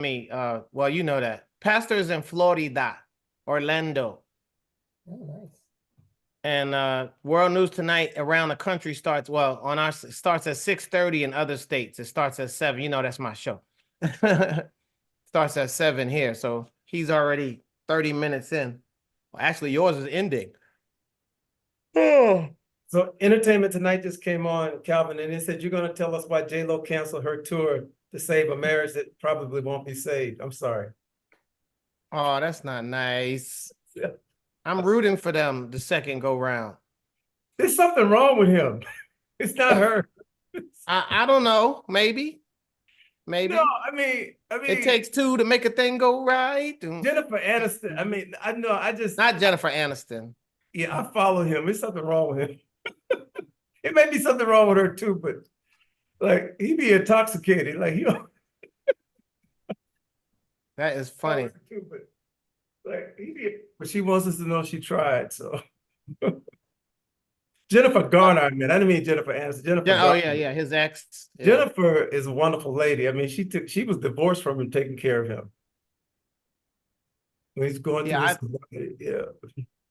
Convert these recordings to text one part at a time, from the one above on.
Me, well, you know that. Pastors in Florida, Orlando. Oh, nice. And World News Tonight around the country starts, well, on our starts at 6:30 in other states. It starts at 7. You know, that's my show. Starts at 7 here. So he's already 30 minutes in. Well, actually, yours is ending. Oh. So Entertainment Tonight just came on, Calvin, and it said you're gonna tell us why J-Lo canceled her tour to save a marriage that probably won't be saved. I'm sorry. Oh, that's not nice. Yeah. I'm rooting for them the second go round. There's something wrong with him. It's not her. I don't know. Maybe. No, I mean, It takes two to make a thing go right. Jennifer Aniston. I mean, I know. Not Jennifer Aniston. Yeah, I follow him. There's something wrong with him. It may be something wrong with her too, but like he be intoxicated. Like that is funny. Too, but she wants us to know she tried. So Jennifer Garner, I mean, I didn't mean Jennifer Aniston. Jennifer. Oh yeah, his ex. Yeah. Jennifer is a wonderful lady. I mean, she was divorced from him, taking care of him. When he's going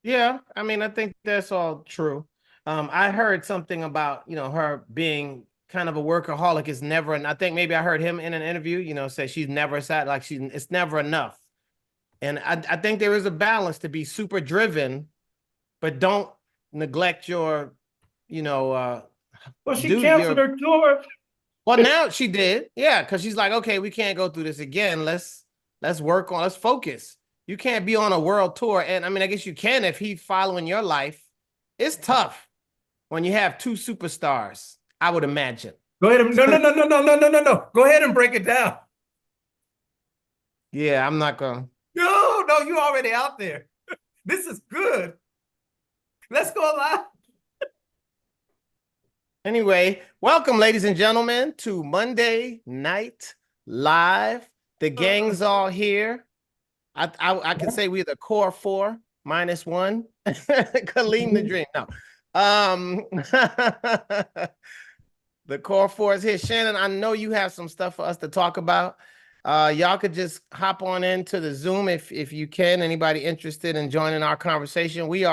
yeah. I mean, I think that's all true. I heard something about her being kind of a workaholic is never, and I think maybe I heard him in an interview, say she's never sat like it's never enough. And I think there is a balance to be super driven, but don't neglect your, well, she canceled her tour. Well, now she did, yeah, because she's like, okay, we can't go through this again. Let's focus. You can't be on a world tour, and I mean, I guess you can if he's following your life. It's tough when you have two superstars, I would imagine. Go ahead. No. Go ahead and break it down. Yeah, I'm not going to. No, you're already out there. This is good. Let's go live. Anyway, welcome, ladies and gentlemen, to Monday Night Live. The gang's all here. I can say we're the core 4 minus 1. Kaleem the Dream. No. The core 4 is here. Shannon, I know you have some stuff for us to talk about. Y'all could just hop on into the Zoom if you can. Anybody interested in joining our conversation? We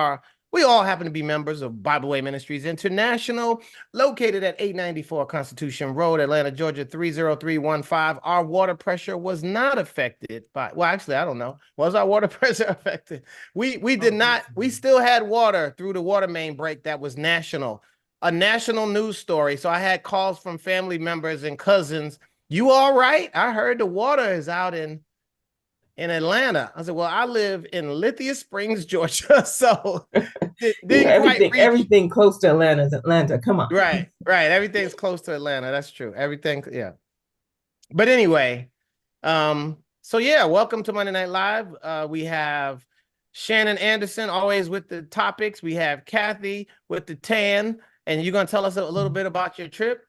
all happen to be members of Bible Way Ministries International, located at 894 Constitution Road, Atlanta, Georgia, 30315. Our water pressure was not affected by, well, actually, I don't know. Was our water pressure affected? We did not. We still had water through the water main break that was national, a national news story. So I had calls from family members and cousins. You all right? I heard the water is out in Atlanta. I said, well, I live in Lithia Springs, Georgia. So everything close to Atlanta is Atlanta. Come on. Right. Everything's close to Atlanta. That's true. Everything. Yeah. But anyway, so yeah, welcome to Monday Night Live. We have Shannon Anderson always with the topics. We have Kathy with the tan. And you're going to tell us a little bit about your trip?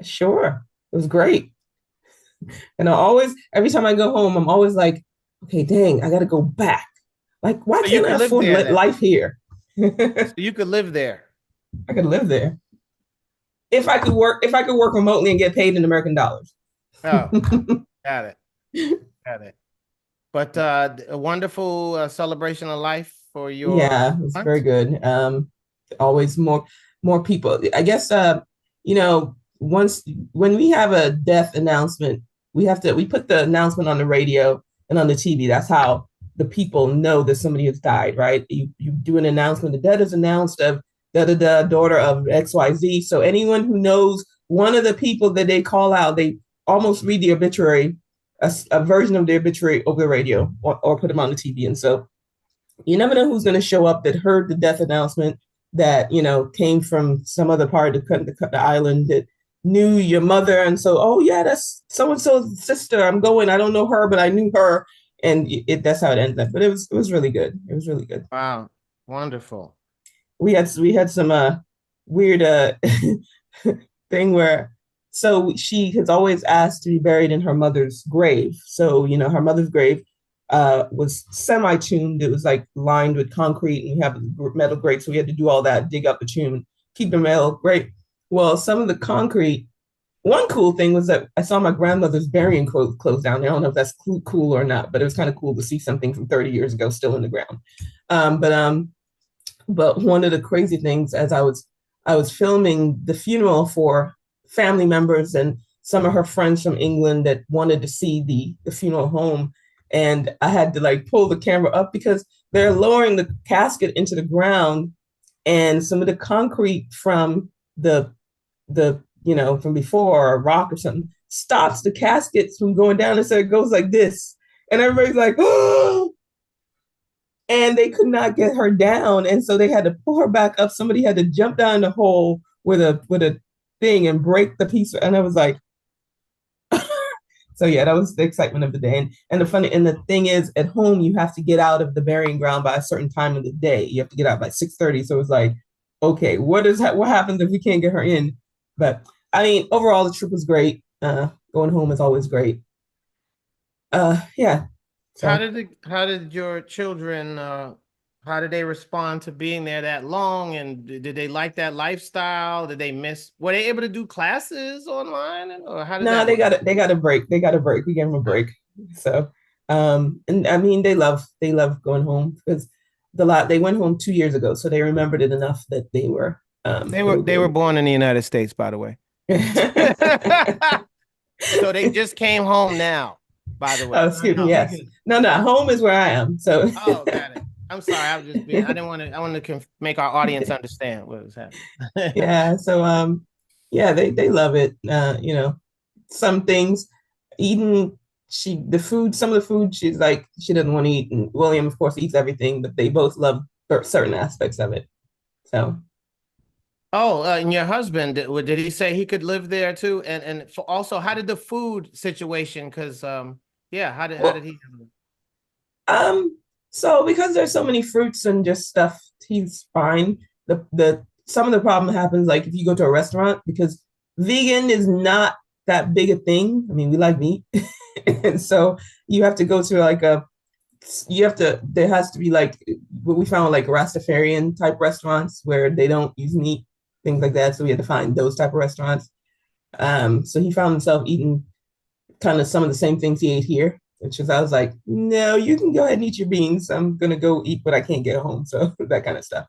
Sure. It was great. And every time I go home, I'm always like, okay, dang, I got to go back. Like, why can't I afford life here? So you could live there. I could live there. If I could work remotely and get paid in American dollars. Oh, got it. But a wonderful celebration of life for your. Yeah, it's very good. Always more people. I guess, once when we have a death announcement, we put the announcement on the radio and on the TV. That's how the people know that somebody has died, right? You do an announcement. The death is announced of the daughter of XYZ. So anyone who knows one of the people that they call out, they almost read the obituary, a version of the obituary over the radio or put them on the TV. And so you never know who's going to show up that heard the death announcement that, came from some other part of the island that knew your mother. And so, oh yeah, that's so-and-so's sister. I'm going, I don't know her, but I knew her. And that's how it ended up. But it was really good. It was really good. Wow. Wonderful. We had some weird thing where, so she has always asked to be buried in her mother's grave. So, her mother's grave was semi-tuned. It was like lined with concrete and we have a metal grate. So we had to do all that, dig up the tomb, keep the metal grate. Well, some of the concrete one cool thing was that I saw my grandmother's burying clothes down there. I don't know if that's cool or not, but it was kind of cool to see something from 30 years ago still in the ground. Um, but um, but one of the crazy things as I was filming the funeral for family members and some of her friends from England that wanted to see the funeral home. And I had to like pull the camera up because they're lowering the casket into the ground, and some of the concrete from the from before, or a rock or something, stops the caskets from going down, and so it goes like this. And everybody's like, oh, and they could not get her down, and so they had to pull her back up. Somebody had to jump down the hole with a thing and break the piece. And I was like, so yeah, that was the excitement of the day. And the thing is, at home you have to get out of the burying ground by a certain time of the day. You have to get out by 6:30. So it was like, okay, what happens if we can't get her in? But I mean, overall the trip was great. Going home is always great. Yeah. How So did your children how did they respond to being there that long, and did they like that lifestyle? Did they miss, were they able to do classes online, or how did no, that they work? got a break. They got a break. We gave them a break. So and I mean they love going home because they went home 2 years ago, so they remembered it enough that they were They were good. born in the United States, by the way. So they just came home now, by the Oh, way. excuse me. No, Yes. No, no. Home is where I am. So Oh, got it. I'm sorry. I was just being, I didn't want to, I wanted to make our audience understand what was happening. yeah. So yeah, they love it. Some things eating some of the food she's like she doesn't want to eat, and William of course eats everything, but they both love certain aspects of it. So Oh, and your husband, did he say he could live there too? And for also, how did the food situation? Because yeah, how did well, he handle it? um, so because there's so many fruits and just stuff, he's fine. The Some of the problem happens like if you go to a restaurant, because vegan is not that big a thing. I mean, we like meat, and so you have to go to like there has to be like what we found, like Rastafarian type restaurants where they don't use meat, things like that. So we had to find those type of restaurants. So he found himself eating kind of some of the same things he ate here, which is I was like, no, you can go ahead and eat your beans. I'm gonna go eat what I can't get home. So that kind of stuff.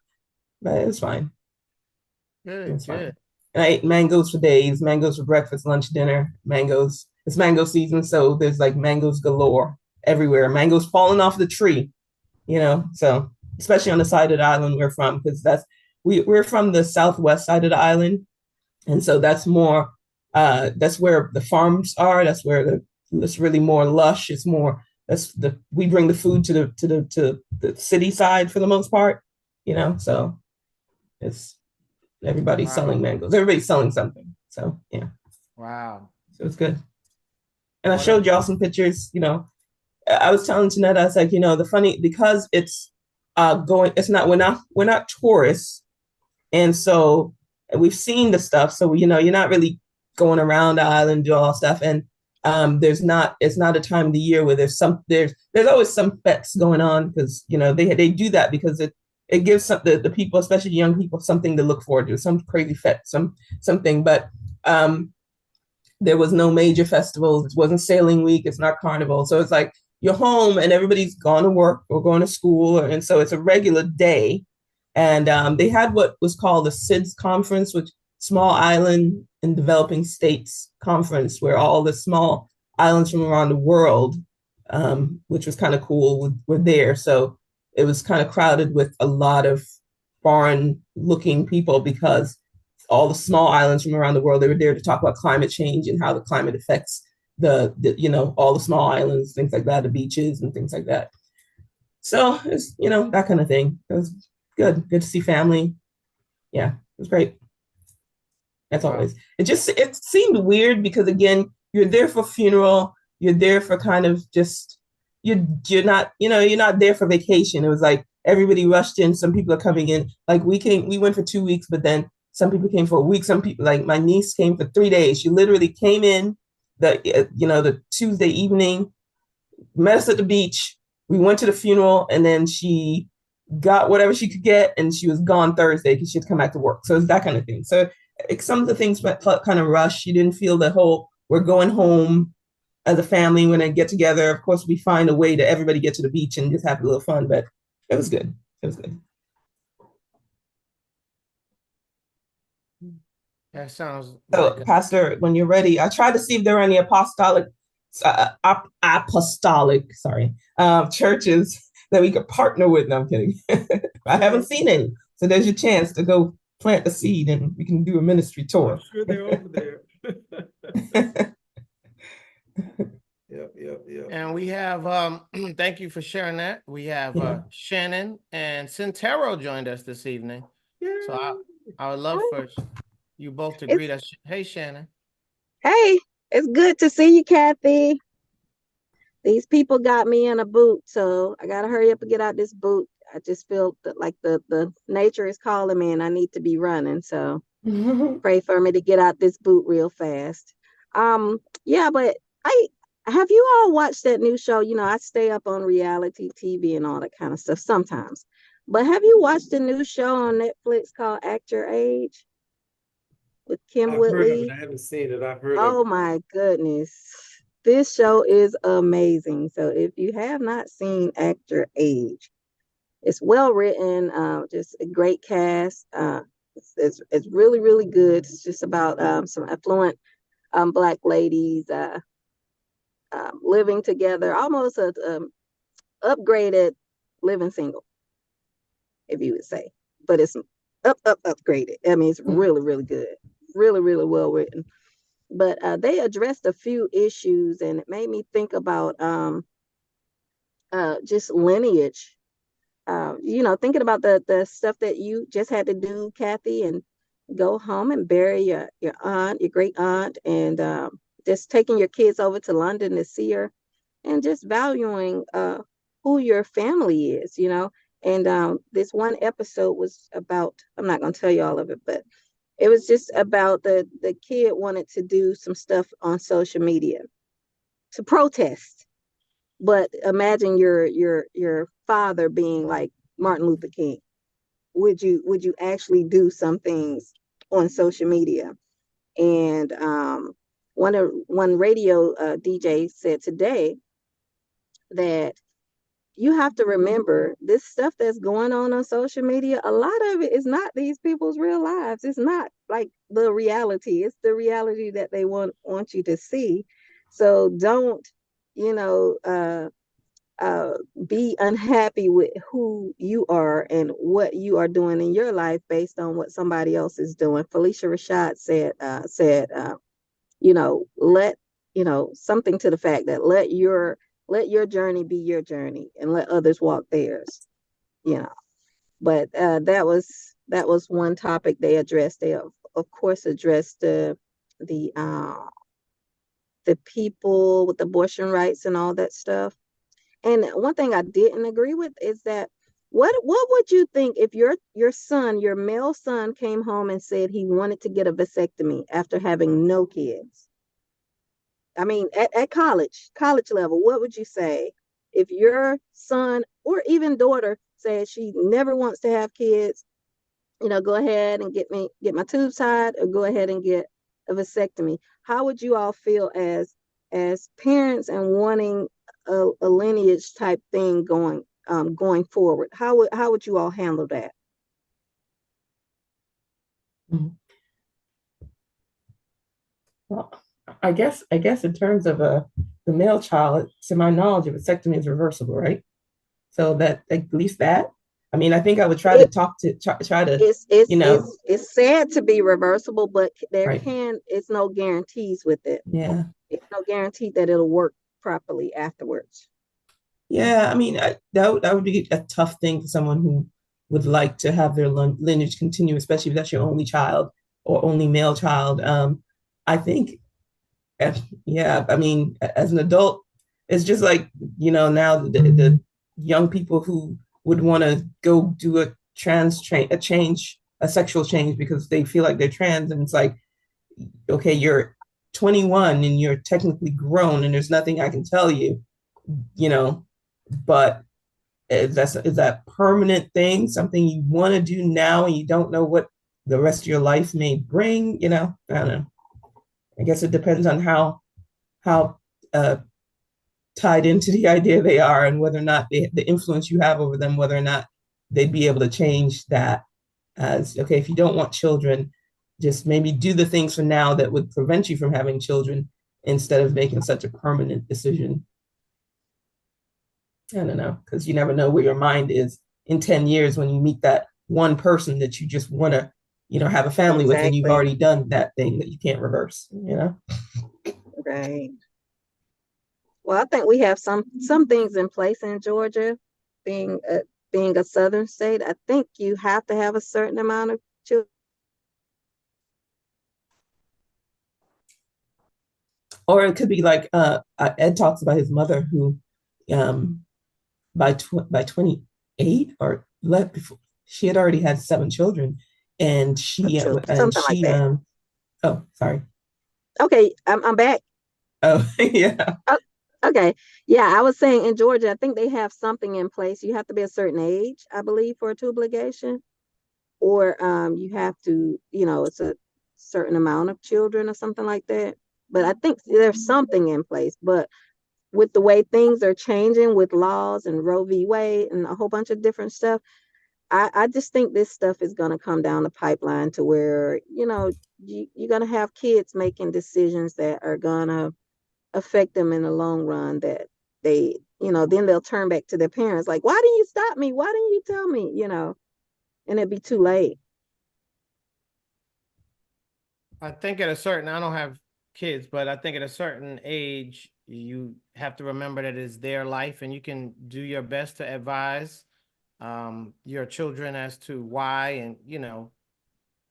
But it was fine. It Good, was fine. good. And I ate mangoes for days, mangoes for breakfast, lunch, dinner, mangoes. It's mango season, so there's like mangoes galore everywhere. Mangoes falling off the tree, so especially on the side of the island we're from, because we're from the southwest side of the island, and so that's where the farms are. That's where it's really more lush. It's more that's the we bring the food to the city side for the most part, so it's everybody's Wow. selling mangoes. Everybody's selling something. So yeah, Wow. so it's good. And I What a showed y'all some pictures. I was telling Jeanette, I was like, the funny, because it's it's not we're not tourists, and so we've seen the stuff. So you're not really going around the island do all stuff, and it's not a time of the year where there's always some fets going on, because they do that because it gives the people, especially young people, something to look forward to, some crazy fet, something. But there was no major festivals. It wasn't sailing week. It's not carnival. So it's like you're home and everybody's gone to work or going to school. And so it's a regular day. And they had what was called the SIDS conference, which Small Island and Developing States Conference, where all the small islands from around the world, which was kind of cool, were there. So it was kind of crowded with a lot of foreign looking people, because all the small islands from around the world, they were there to talk about climate change and how the climate affects all the small islands, things like that, the beaches and things like that. So it's, that kind of thing. It was good to see family. Yeah, it was great. As wow. always. It seemed weird because, again, you're there for funeral, you're there for kind of just you're not, you're not there for vacation. It was like everybody rushed in. Some people are coming in. Like we went for 2 weeks, but then some people came for a week. Some people, like my niece, came for 3 days. She literally came in the Tuesday evening, met us at the beach. We went to the funeral, and then she got whatever she could get, and she was gone Thursday because she had to come back to work. So it's that kind of thing. So some of the things felt kind of rushed. You didn't feel the whole we're going home as a family when I get together. Of course, we find a way to everybody get to the beach and just have a little fun, but it was good. It was good. That sounds So, like Pastor, when you're ready, I tried to see if there are any churches that we could partner with. No, I'm kidding. I haven't seen any. So there's your chance to go plant the seed and we can do a ministry tour. I'm sure they're over there. Yep. And we have, thank you for sharing that. We have Yeah. Shannon and Centero joined us this evening. So I would love for you both to greet us. Hey, Shannon. Hey, it's good to see you, Kathy. These people got me in a boot, so I gotta hurry up and get out this boot. I just feel that like the nature is calling me and I need to be running. So pray for me to get out this boot real fast. Yeah, but have you all watched that new show? You know, I stay up on reality TV and all that kind of stuff sometimes. But have you watched the new show on Netflix called Act Your Age with Kim I've heard of Whitley? it. I haven't seen it. I've heard of Oh it. my goodness. This show is amazing. So if you have not seen Act Your Age, it's well written, just a great cast. It's really, really good. It's just about some affluent Black ladies living together, almost a upgraded living single, if you would say. But it's upgraded. I mean, it's really, really good. Really, really well written. But they addressed a few issues, and it made me think about just lineage. You know, thinking about the stuff that you just had to do, Kathy, and go home and bury your aunt, your great aunt, and just taking your kids over to London to see her, and just valuing who your family is, you know. And this one episode was about, I'm not going to tell you all of it, but it was just about the kid wanted to do some stuff on social media to protest. But imagine your father being like Martin Luther King. Would you actually do some things on social media? And one radio DJ said today that you have to remember this stuff that's going on social media. A lot of it is not these people's real lives. It's not like the reality. It's the reality that they want you to see. So don't, you know, be unhappy with who you are and what you are doing in your life based on what somebody else is doing. Felicia Rashad said, you know, something to the fact that let your journey be your journey and let others walk theirs, you know. But that was one topic they addressed. They of course addressed the people with abortion rights and all that stuff. And one thing I didn't agree with is that what would you think if your male son came home and said he wanted to get a vasectomy after having no kids? I mean, at college level, what would you say if your son or even daughter said she never wants to have kids? You know, go ahead and get my tubes tied, or go ahead and get a vasectomy. How would you all feel as parents and wanting a lineage type thing going forward? How would you all handle that? Well, I guess in terms of the male child, to my knowledge, a vasectomy is reversible, right? So that at least that. I mean, I think I would try to It's sad to be reversible, but there right. It's no guarantees with it. Yeah, it's no guarantee that it'll work properly afterwards. Yeah, I mean, that would be a tough thing for someone who would like to have their lineage continue, especially if that's your only child or only male child. I think, yeah, I mean, as an adult, it's just like, you know, now the young people who would want to go do a sexual change because they feel like they're trans, and it's like, okay, you're 21 and you're technically grown and there's nothing I can tell you, you know, but is that permanent thing, something you want to do now and you don't know what the rest of your life may bring, I don't know. I guess it depends on how uh, tied into the idea they are and whether or not the influence you have over them, whether or not they'd be able to change that as, okay, if you don't want children, just maybe do the things for now that would prevent you from having children instead of making such a permanent decision. I don't know, because you never know where your mind is in 10 years when you meet that one person that you just want to, have a family with, and you've Exactly. already done that thing that you can't reverse, Right. Well, I think we have some things in place in Georgia, being a southern state. I think you have to have a certain amount of children. Or it could be like Ed talks about his mother who um, by 28 or left before, she had already had 7 children, and Something like that. oh, sorry. Okay, I'm back. Oh, yeah. Oh, okay. Yeah, I was saying in Georgia, I think they have something in place. You have to be a certain age, I believe, for a tubal ligation, or you have to, it's a certain amount of children or something like that. But I think there's something in place. But with the way things are changing with laws and Roe v. Wade and a whole bunch of different stuff, I just think this stuff is going to come down the pipeline to where, you're going to have kids making decisions that are going to affect them in the long run, that they, then they'll turn back to their parents like, why didn't you stop me? Why didn't you tell me? And it'd be too late. I think I don't have kids, but I think at a certain age, you have to remember that it's their life, and you can do your best to advise your children as to why, and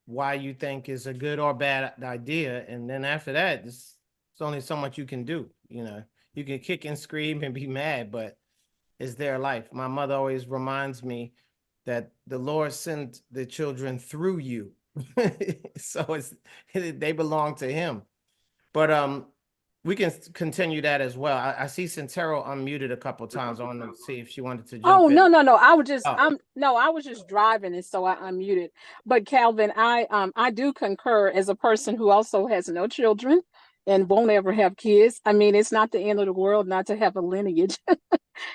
why you think is a good or bad idea. And then after that, it's only so much you can do. You can kick and scream and be mad, but it's their life. My mother always reminds me that the Lord sent the children through you. So they belong to him. But we can continue that as well. I see Centero unmuted a couple times. I want to see if she wanted to jump Oh, in. no. I was just Oh. I was just driving, and so I unmuted. But Calvin, I do concur as a person who also has no children and won't ever have kids. I mean, it's not the end of the world not to have a lineage.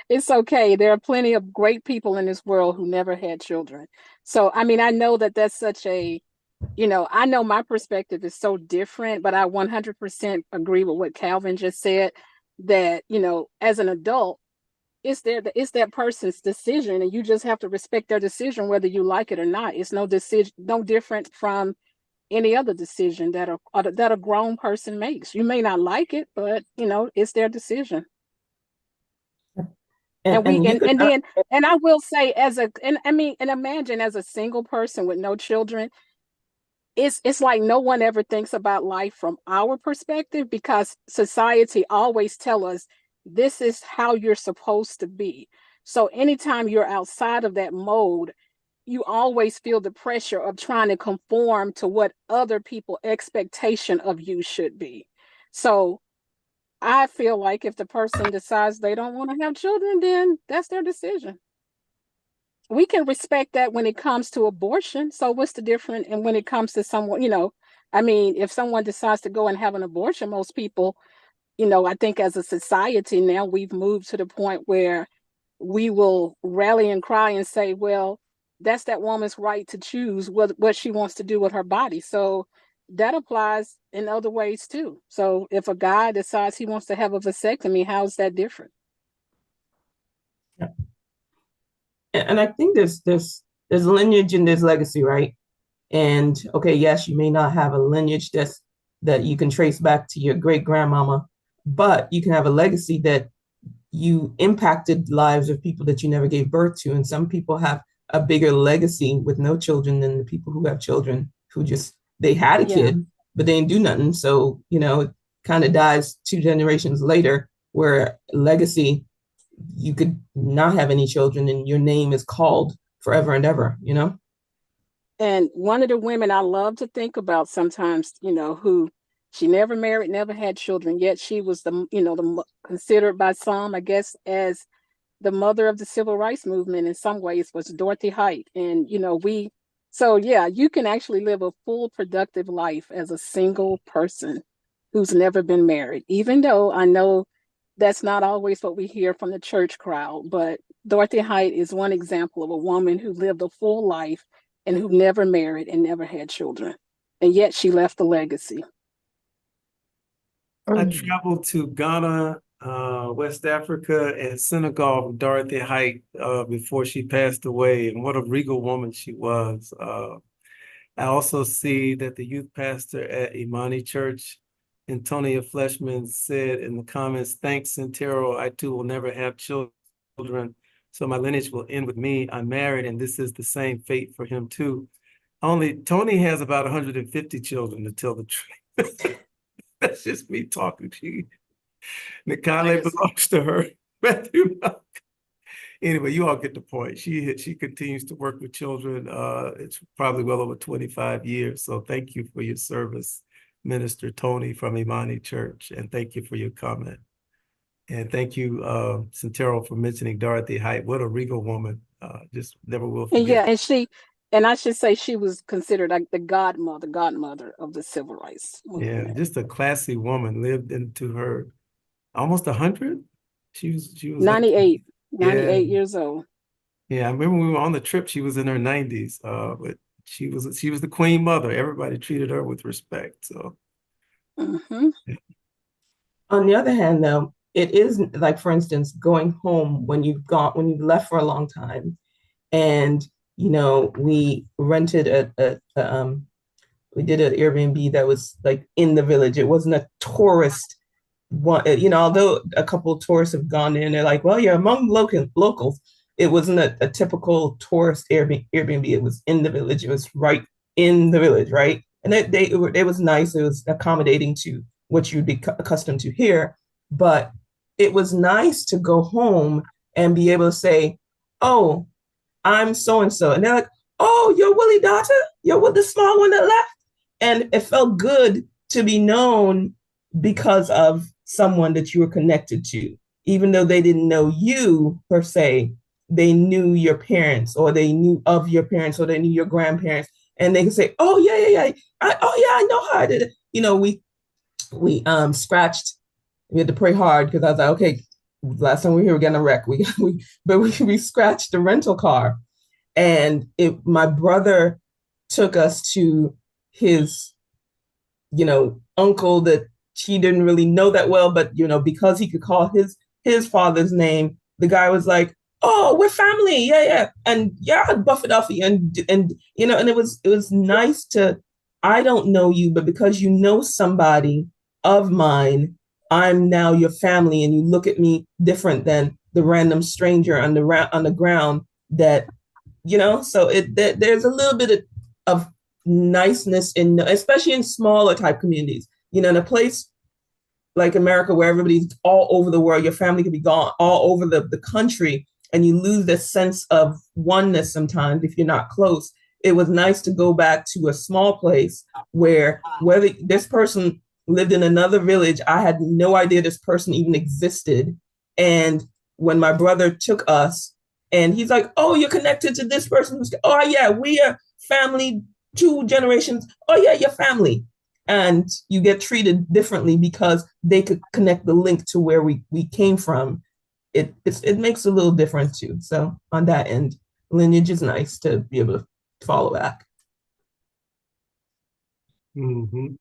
It's okay. There are plenty of great people in this world who never had children. So, I mean, I know that that's such a, I know my perspective is so different, but I 100% agree with what Calvin just said, that, as an adult, it's that person's decision, and you just have to respect their decision whether you like it or not. It's no decision, no different from any other decision that a grown person makes. You may not like it, but it's their decision. And we and you could and then and I will say, and imagine as a single person with no children, it's like no one ever thinks about life from our perspective, because society always tell us this is how you're supposed to be. So anytime you're outside of that mode, you always feel the pressure of trying to conform to what other people expectation of you should be. So I feel like if the person decides they don't want to have children, then that's their decision. We can respect that when it comes to abortion. So what's the difference? And when it comes to someone, I mean, if someone decides to go and have an abortion, most people, I think as a society now we've moved to the point where we will rally and cry and say, well, that's that woman's right to choose what she wants to do with her body. So that applies in other ways too. So if a guy decides he wants to have a vasectomy, how's that different? and I think there's lineage and there's legacy, right? And okay, yes, you may not have a lineage that you can trace back to your great grandmama, but you can have a legacy that you impacted lives of people that you never gave birth to. And some people have a bigger legacy with no children than the people who have children, who just, they had a kid, but they didn't do nothing. So, it kind of dies 2 generations later, where legacy, you could not have any children and your name is called forever and ever, And one of the women I love to think about sometimes, who she never married, never had children, yet she was considered by some, I guess, as the mother of the civil rights movement in some ways, was Dorothy Height. And, we So yeah, you can actually live a full productive life as a single person who's never been married, even though I know that's not always what we hear from the church crowd. But Dorothy Height is one example of a woman who lived a full life and who never married and never had children. And yet she left a legacy. I traveled to Ghana, West Africa, and Senegal with Dorothy Height before she passed away, and what a regal woman she was. I also see that the youth pastor at Imani Church, Antonia Fleshman, said in the comments, "Thanks, Santero. I too will never have children, so my lineage will end with me. I'm married, and this is the same fate for him too." Only Tony has about 150 children, to tell the truth. That's just me talking to you. Nikale belongs to her. Matthew. Anyway, you all get the point. She continues to work with children. It's probably well over 25 years. So thank you for your service, Minister Tony from Imani Church, and thank you for your comment. And thank you, Santero, for mentioning Dorothy Height. What a regal woman. Just never will And forget. yeah, and I should say she was considered like the godmother of the civil rights movement. Yeah, just a classy woman, lived into her almost 100. She was 98, like, 98 yeah. years old. Yeah, I remember when we were on the trip, she was in her 90s. But she was the queen mother. Everybody treated her with respect. So Mhm. On the other hand, though, it is like, for instance, going home when you've left for a long time, and we rented we did an Airbnb that was like in the village. It wasn't a tourist one, although a couple of tourists have gone in, they're like, well, you're among locals. It wasn't a typical tourist Airbnb. It was in the village. It was right in the village, right? And it was nice. It was accommodating to what you'd be accustomed to here. But it was nice to go home and be able to say, oh, I'm so-and-so. And they're like, oh, you're Willie daughter? You're the small one that left? And it felt good to be known because of someone that you were connected to. Even though they didn't know you per se, they knew your parents, or they knew of your parents, or they knew your grandparents. And they could say, oh, yeah. I know her. I did it. We scratched. We had to pray hard because I was like, okay, last time we were here, we're getting a wreck. We scratched the rental car. And my brother took us to his, uncle that he didn't really know that well, but because he could call his father's name, the guy was like, "Oh, we're family, yeah, and yeah, Buffett Duffy," and and it was nice to. I don't know you, but because you know somebody of mine, I'm now your family, and you look at me different than the random stranger on the ground that. So there's a little bit of niceness especially in smaller type communities. In a place like America where everybody's all over the world, your family could be gone all over the country, and you lose this sense of oneness sometimes if you're not close. It was nice to go back to a small place where whether this person lived in another village, I had no idea this person even existed. And when my brother took us, and he's like, "Oh, you're connected to this person." Oh, yeah, we are family, 2 generations. Oh, yeah, you're family. And you get treated differently because they could connect the link to where we came from. It makes a little difference too. So on that end, lineage is nice to be able to follow back. Mm-hmm.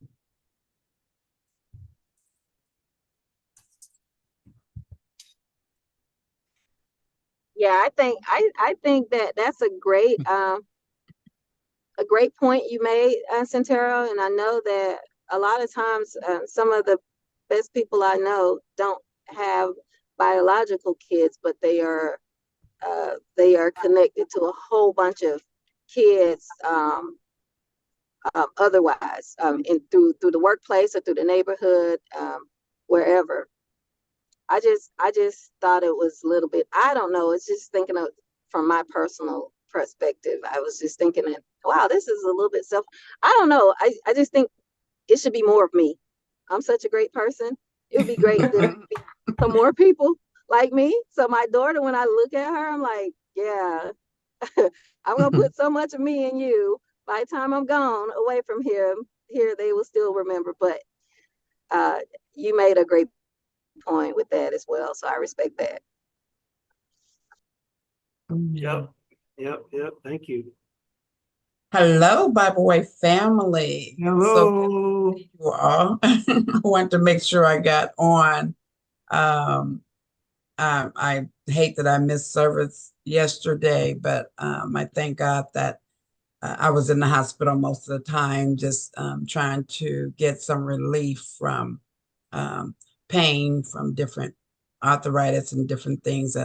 Yeah, I think that that's a great point you made, Santero. And I know that a lot of times some of the best people I know don't have biological kids, but they are connected to a whole bunch of kids otherwise, in through the workplace or through the neighborhood, wherever. I just thought it was a little bit, I don't know, it's just thinking of from my personal perspective. I was just thinking that, wow, this is a little bit I don't know. I just think it should be more of me. I'm such a great person. It would be great to be some more people like me. So my daughter, when I look at her, I'm like, yeah, I'm gonna put so much of me in you. By the time I'm gone away from here they will still remember. But uh, you made a great point with that as well, so I respect that. Yep, yep. Thank you. Hello, Bible Way family. So good Hello. to see you all. I wanted to make sure I got on. I hate that I missed service yesterday, but I thank God that I was in the hospital most of the time, just trying to get some relief from um, pain from different arthritis and different things.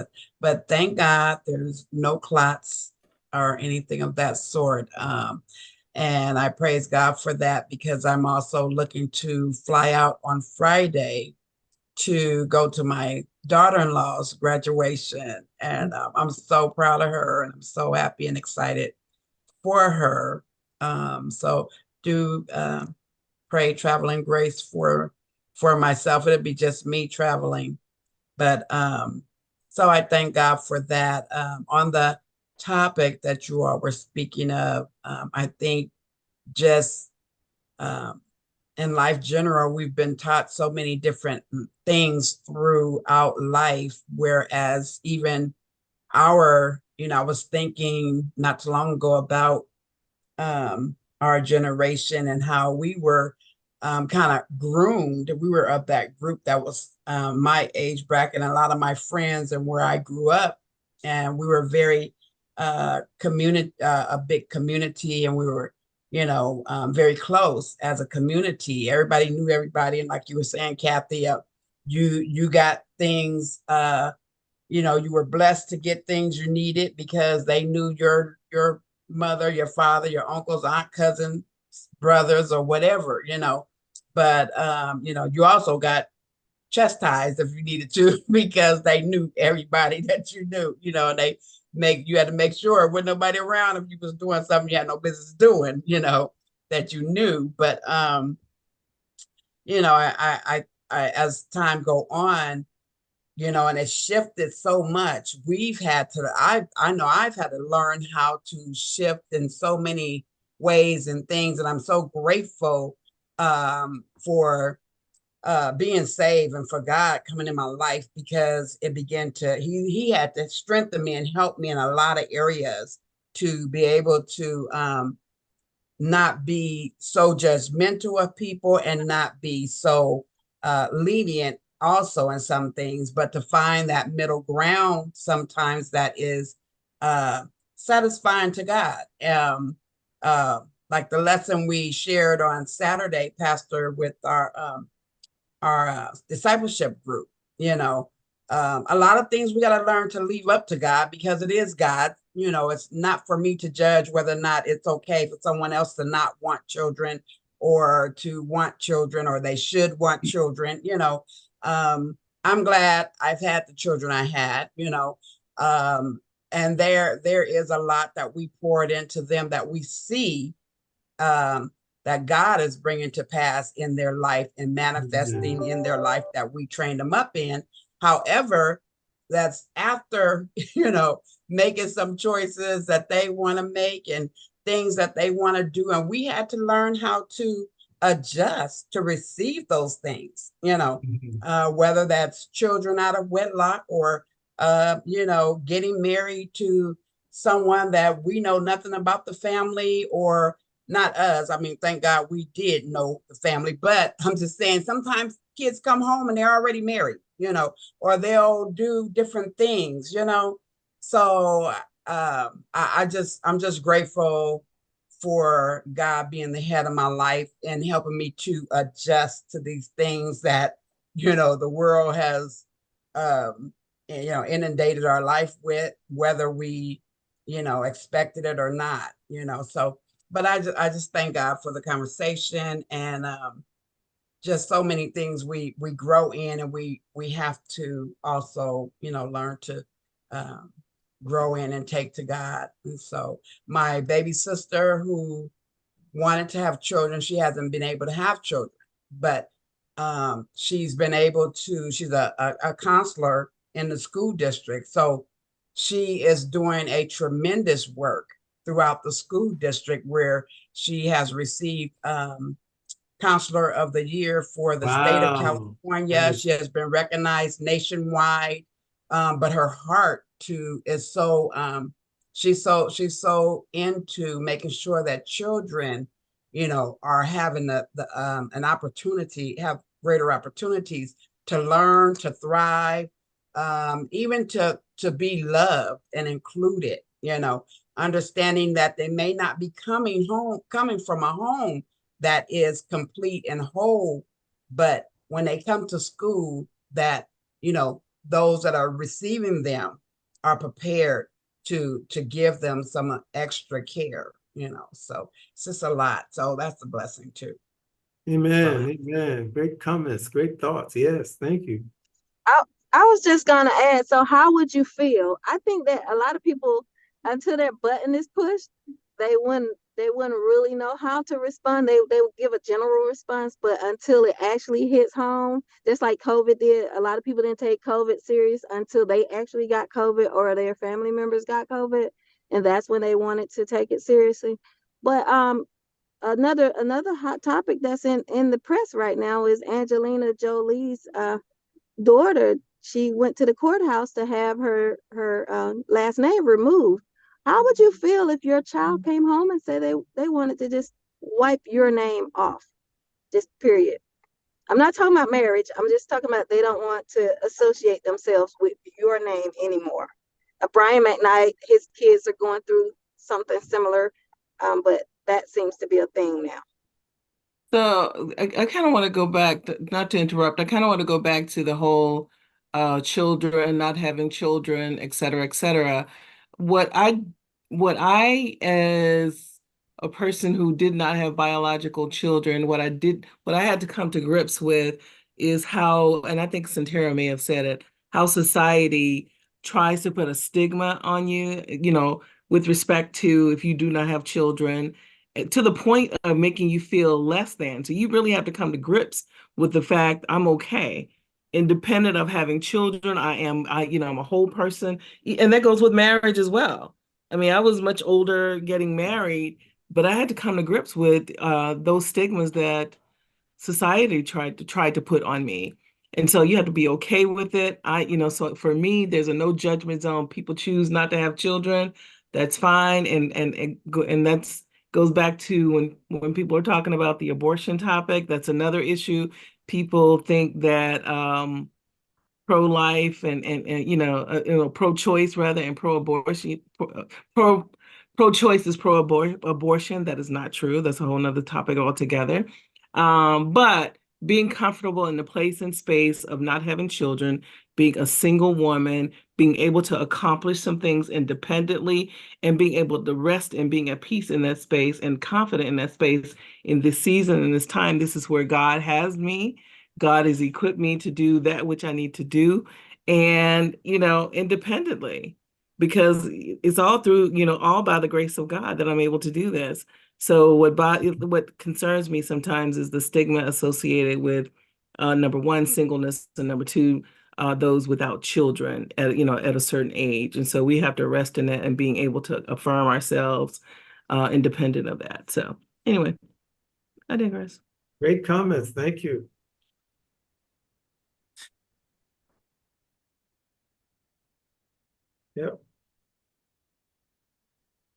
But thank God there's no clots or anything of that sort. And I praise God for that because I'm also looking to fly out on Friday to go to my daughter-in-law's graduation. And I'm so proud of her and I'm so happy and excited for her. So do pray traveling grace for myself. It'd be just me traveling. But so I thank God for that. On the topic that you all were speaking of, I think just um, in life general, we've been taught so many different things throughout life, whereas even I was thinking not too long ago about our generation and how we were kind of groomed. We were of that group that was my age bracket and a lot of my friends and where I grew up. And we were very a big community, and we were, very close as a community. Everybody knew everybody. And like you were saying, Kathy, you got things, you were blessed to get things you needed because they knew your mother, your father, your uncles, aunt, cousins, brothers, or whatever. But you also got chastised if you needed to because they knew everybody that you knew, and you had to make sure with nobody around if you was doing something you had no business doing, that you knew. But I as time go on, and it's shifted so much. I know I've had to learn how to shift in so many ways and things. And I'm so grateful for being saved and for God coming in my life because he had to strengthen me and help me in a lot of areas to be able to not be so judgmental of people and not be so lenient also in some things, but to find that middle ground sometimes that is satisfying to God. Like the lesson we shared on Saturday, Pastor, with our discipleship group, a lot of things we got to learn to leave up to God because it is God. It's not for me to judge whether or not it's okay for someone else to not want children or to want children or they should want children. I'm glad I've had the children I had, and there is a lot that we poured into them that we see that God is bringing to pass in their life and manifesting in their life that we trained them up in. However, that's after, making some choices that they want to make and things that they want to do. And we had to learn how to adjust to receive those things, whether that's children out of wedlock or, getting married to someone that we know nothing about the family or not us. I mean, thank God we did know the family, but I'm just saying sometimes kids come home and they're already married, or they'll do different things, So I'm just grateful for God being the head of my life and helping me to adjust to these things that, the world has, inundated our life with, whether we, expected it or not, so, but I just thank God for the conversation and just so many things we grow in, and we have to also learn to grow in and take to God. And so my baby sister who wanted to have children, she hasn't been able to have children, but she's been able to. She's a counselor in the school district, so she is doing a tremendous work throughout the school district where she has received Counselor of the Year for the state of Wow. California. Nice. She has been recognized nationwide, but her heart too is so she's so into making sure that children, you know, are having an opportunity, have greater opportunities to learn, to thrive, even to be loved and included, you know, understanding that they may not be coming from a home that is complete and whole, but when they come to school, that, you know, those that are receiving them are prepared to give them some extra care, you know. So it's just a lot. So that's a blessing too. Amen. Amen. Great comments, great thoughts. Yes, thank you. I was just gonna add, so how would you feel? I think that a lot of people, until their button is pushed, they wouldn't really know how to respond. They would give a general response, but until it actually hits home, just like COVID did, a lot of people didn't take COVID serious until they actually got COVID or their family members got COVID, and that's when they wanted to take it seriously. But another hot topic that's in the press right now is Angelina Jolie's daughter. She went to the courthouse to have her last name removed. How would you feel if your child came home and said they wanted to just wipe your name off, just period? I'm not talking about marriage. I'm just talking about they don't want to associate themselves with your name anymore. Brian McKnight, his kids are going through something similar, but that seems to be a thing now. So I kind of want to go back, not to interrupt, I kind of want to go back to the whole children, not having children, et cetera, et cetera. What I, as a person who did not have biological children, what I had to come to grips with is how, and I think Santera may have said it, how society tries to put a stigma on you, you know, with respect to if you do not have children, to the point of making you feel less than. So you really have to come to grips with the fact I'm okay. Independent of having children, I'm a whole person. And that goes with marriage as well. I mean, I was much older getting married, but I had to come to grips with those stigmas that society tried to put on me. And so you have to be okay with it. So for me, there's a no judgment zone. People choose not to have children. That's fine. And that's goes back to when people are talking about the abortion topic. That's another issue. People think that pro-life and pro-choice rather, and pro-abortion, pro-choice is pro-abortion. That is not true. That's a whole nother topic altogether. But being comfortable in the place and space of not having children, being a single woman, being able to accomplish some things independently, and being able to rest and being at peace in that space and confident in that space in this season and this time. This is where God has me. God has equipped me to do that which I need to do, and, independently, because it's all through, all by the grace of God that I'm able to do this. So what concerns me sometimes is the stigma associated with number one, singleness, and number two, those without children at a certain age. And so we have to rest in that and being able to affirm ourselves independent of that. So anyway, I digress. Great comments. Thank you. Yep.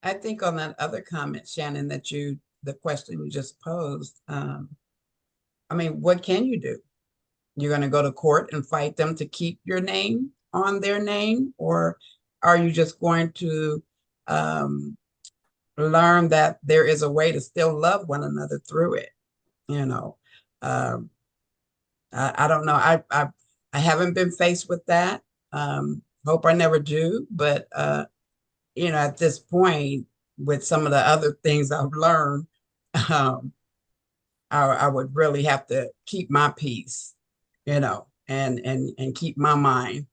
I think on that other comment, Shannon, the question you just posed, I mean, what can you do? You're going to go to court and fight them to keep your name on their name? Or are you just going to learn that there is a way to still love one another through it? I don't know. I haven't been faced with that. Hope I never do. But, at this point, with some of the other things I've learned, I would really have to keep my peace, and keep my mind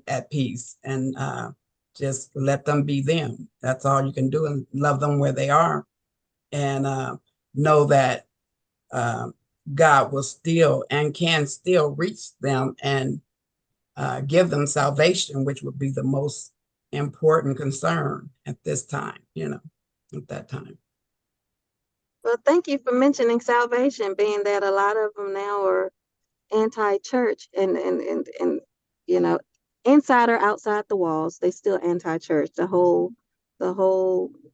at peace, and just let them be them. That's all you can do, and love them where they are, and know that God will still and can still reach them and give them salvation, which would be the most important concern at this time, at that time. Well, thank you for mentioning salvation, being that a lot of them now are anti-church and inside or outside the walls, they still anti-church. The whole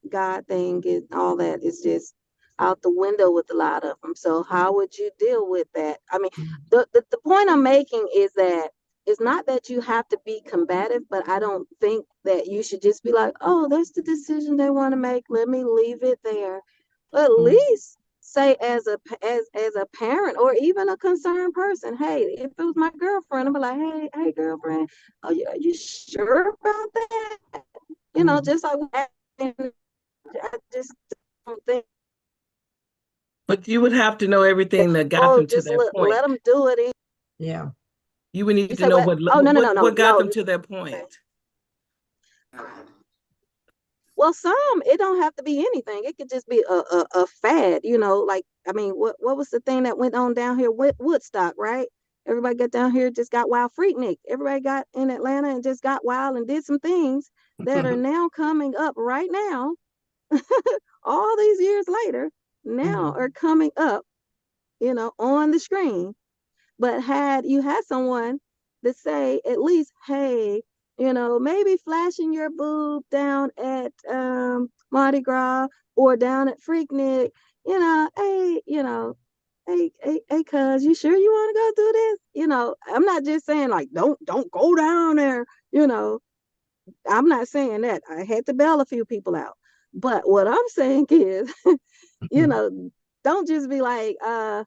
God thing is all that is just out the window with a lot of them. So how would you deal with that? I mean, the point I'm making is that it's not that you have to be combative, but I don't think that you should just be like, oh, that's the decision they want to make. Let me leave it there. But at least say as a parent or even a concerned person, hey, if it was my girlfriend, I'd be like, hey girlfriend, are you sure about that? Just like I just don't think. But you would have to know everything that got them to that point. Let them do it. Yeah. You would need to know what got them to that point. Well, it don't have to be anything. It could just be a fad, like, I mean, what was the thing that went on down here with Woodstock, right? Everybody got down here, just got wild. Freaknik. Everybody got in Atlanta and just got wild and did some things that are now coming up right now. All these years later, now are coming up, on the screen. But had you had someone to say at least, hey, maybe flashing your boob down at Mardi Gras or down at Freaknik, hey, hey, cuz, you sure you want to go do this? I'm not just saying like, don't go down there, I'm not saying that. I had to bail a few people out. But what I'm saying is, don't just be like, oh,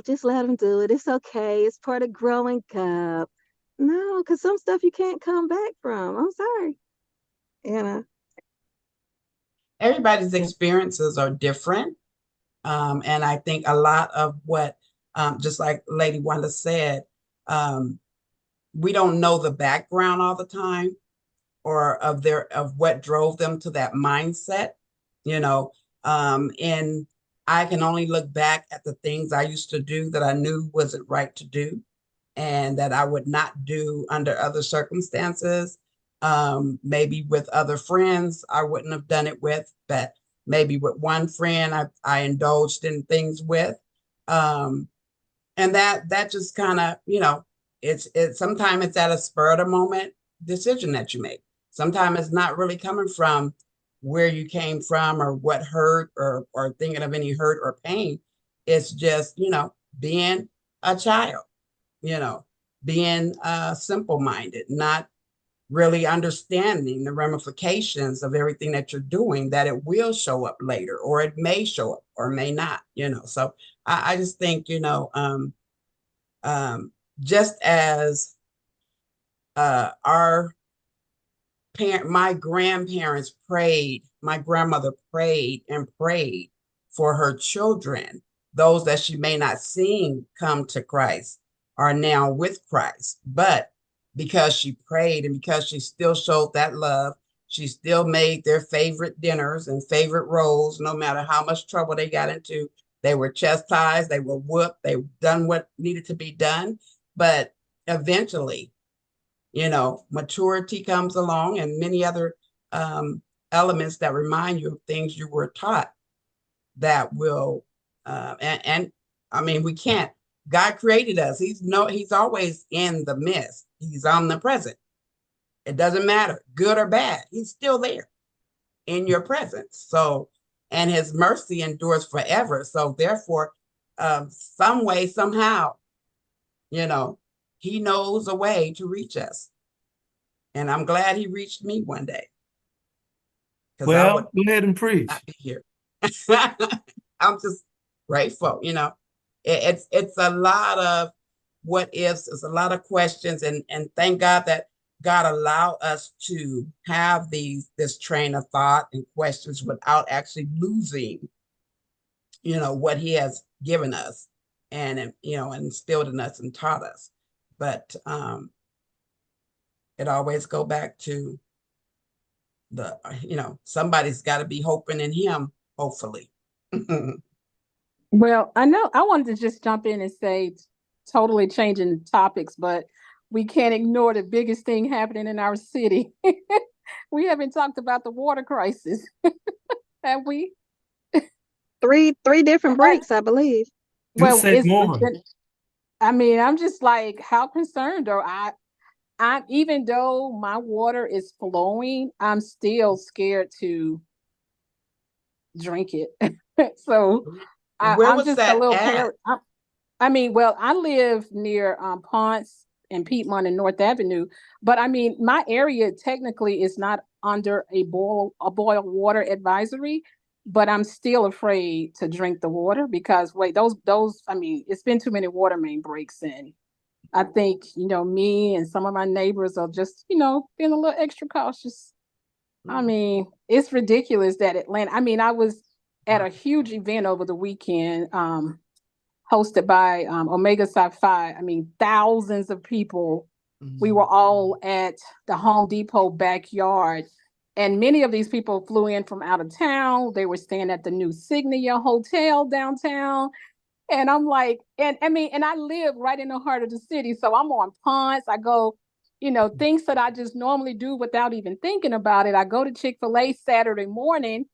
just let them do it. It's okay. It's part of growing up. No, because some stuff you can't come back from. I'm sorry. Everybody's experiences are different. And I think a lot of what, just like Lady Wanda said, we don't know the background all the time or of what drove them to that mindset, and I can only look back at the things I used to do that I knew wasn't right to do and that I would not do under other circumstances. Maybe with other friends, I wouldn't have done it with, but maybe with one friend I indulged in things with. And that just kind of, it's sometimes it's at a spur of the moment decision that you make. Sometimes it's not really coming from where you came from or what hurt or thinking of any hurt or pain. It's just, being a child, being simple-minded, not really understanding the ramifications of everything that you're doing, that it will show up later, or it may show up or may not, So I just think, just as my grandparents prayed, my grandmother prayed and prayed for her children, those that she may not seen come to Christ are now with Christ. But because she prayed and because she still showed that love, she still made their favorite dinners and favorite rolls, no matter how much trouble they got into. They were chastised, they were whooped, they done what needed to be done. But eventually, maturity comes along and many other elements that remind you of things you were taught that will, and I mean, we can't, God created us. He's always in the midst. He's omnipresent. It doesn't matter, good or bad. He's still there in your presence. So, and his mercy endures forever. So therefore, some way, somehow, he knows a way to reach us. And I'm glad he reached me one day. Well, go ahead and preach. Not be here. I'm just grateful, It's a lot of what ifs, it's a lot of questions, and thank God that God allowed us to have this train of thought and questions without actually losing, what he has given us and instilled in us and taught us. But it always go back to somebody's got to be hoping in him, hopefully. Well, I know I wanted to just jump in and say, totally changing topics, but we can't ignore the biggest thing happening in our city. We haven't talked about the water crisis, have we? Three different breaks, I believe. Do Well, say more. I mean, I'm just like, how concerned are I even though my water is flowing, I'm still scared to drink it. So Where I'm was just a that little at? I mean, well, I live near Ponce and Piedmont and North Avenue, but I mean, my area technically is not under a boil water advisory, but I'm still afraid to drink the water because wait, those I mean, it's been too many water main breaks and I think, me and some of my neighbors are just, being a little extra cautious. I mean, it's ridiculous that Atlanta, I mean, I was at a huge event over the weekend, hosted by Omega Psi Phi. I mean, thousands of people. We were all at the Home Depot backyard. And many of these people flew in from out of town. They were staying at the new Signia Hotel downtown. And I'm like, and I mean, and I live right in the heart of the city. So I'm on Ponce. I go, things that I just normally do without even thinking about it. I go to Chick-fil-A Saturday morning,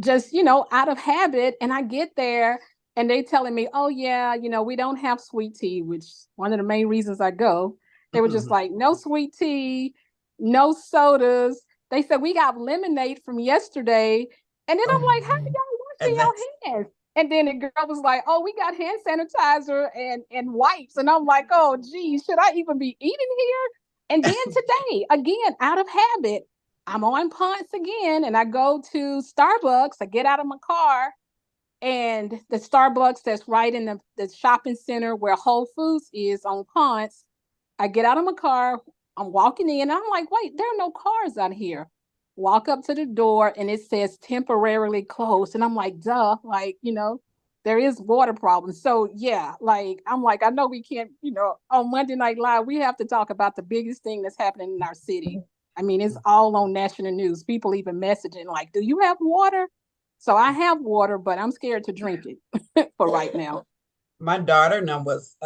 just, out of habit. And I get there and they telling me, oh yeah, we don't have sweet tea, which one of the main reasons I go. They were just like, no sweet tea, no sodas. They said, we got lemonade from yesterday. And then I'm like, how do y'all washing your hands? And then the girl was like, oh, we got hand sanitizer and wipes. And I'm like, oh, gee, should I even be eating here? And then today, again, out of habit, I'm on Ponce again and I go to Starbucks. I get out of my car and the Starbucks that's right in the shopping center where Whole Foods is on Ponce. I get out of my car. I'm walking in and I'm like, wait, there are no cars out here. Walk up to the door and it says temporarily closed. And I'm like, duh, like, there is water problems. So yeah, like, I'm like, I know we can't, on Monday Night Live, we have to talk about the biggest thing that's happening in our city. I mean, it's all on national news. People even messaging like, do you have water? So I have water, but I'm scared to drink it for right now. My daughter now was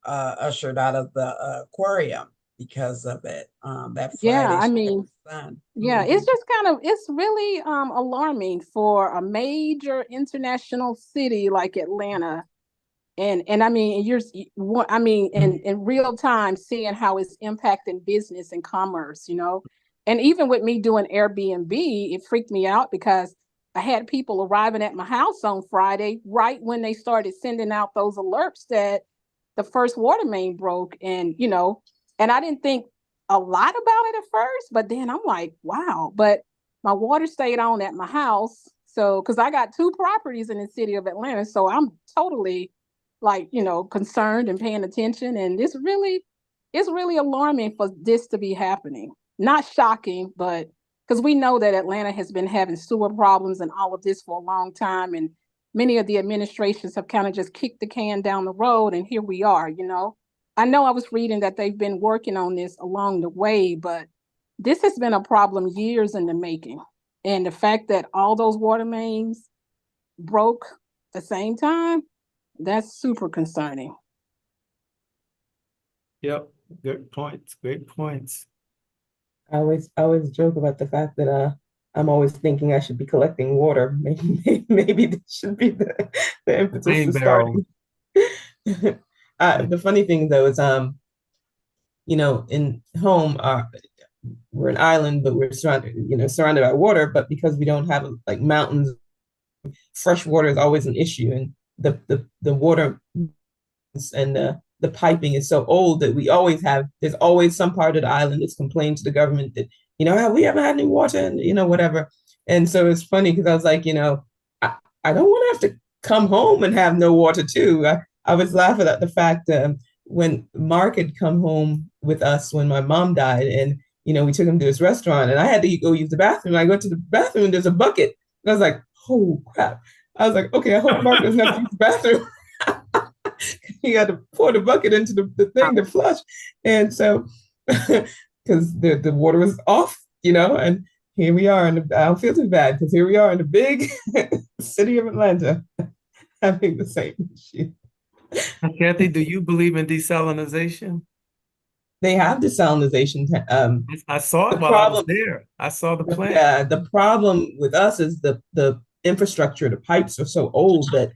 ushered out of the aquarium because of it. That Yeah, Friday, I she had mean, her son. yeah, it's just it's really alarming for a major international city like Atlanta. And I mean, I mean, in real time, seeing how it's impacting business and commerce, and even with me doing Airbnb, it freaked me out because I had people arriving at my house on Friday, right when they started sending out those alerts that the first water main broke, and and I didn't think a lot about it at first, but then I'm like, wow, but my water stayed on at my house. So, because I got 2 properties in the city of Atlanta, so I'm totally like, concerned and paying attention. And it's really alarming for this to be happening. Not shocking, but because we know that Atlanta has been having sewer problems and all of this for a long time. And many of the administrations have kind of just kicked the can down the road. And here we are, I know I was reading that they've been working on this along the way, but this has been a problem years in the making. And the fact that all those water mains broke at the same time, that's super concerning. Yep, good points. Great points. I always joke about the fact that I'm always thinking I should be collecting water. Maybe this should be the impetus Rain to barrel. starting. The funny thing though is in home we're an island, but we're surrounded by water. But because we don't have like mountains, fresh water is always an issue, and the water and the piping is so old that there's always some part of the island that's complaining to the government that we haven't had any water and whatever. And so it's funny because I was like, I don't want to have to come home and have no water too. I was laughing at the fact when Mark had come home with us when my mom died, and we took him to this restaurant, and I had to go use the bathroom. I go to the bathroom, and there's a bucket, and I was like, oh crap! I was like, okay, I hope Mark doesn't have to use the bathroom. He had to pour the bucket into the thing to flush, and so because the water was off, and here we are, and I don't feel too bad because here we are in the big city of Atlanta having the same issue. Kathy, do you believe in desalination? They have desalinization. I saw The it while I was problem, there. I saw the plant. yeah, the problem with us is the infrastructure. The pipes are so old that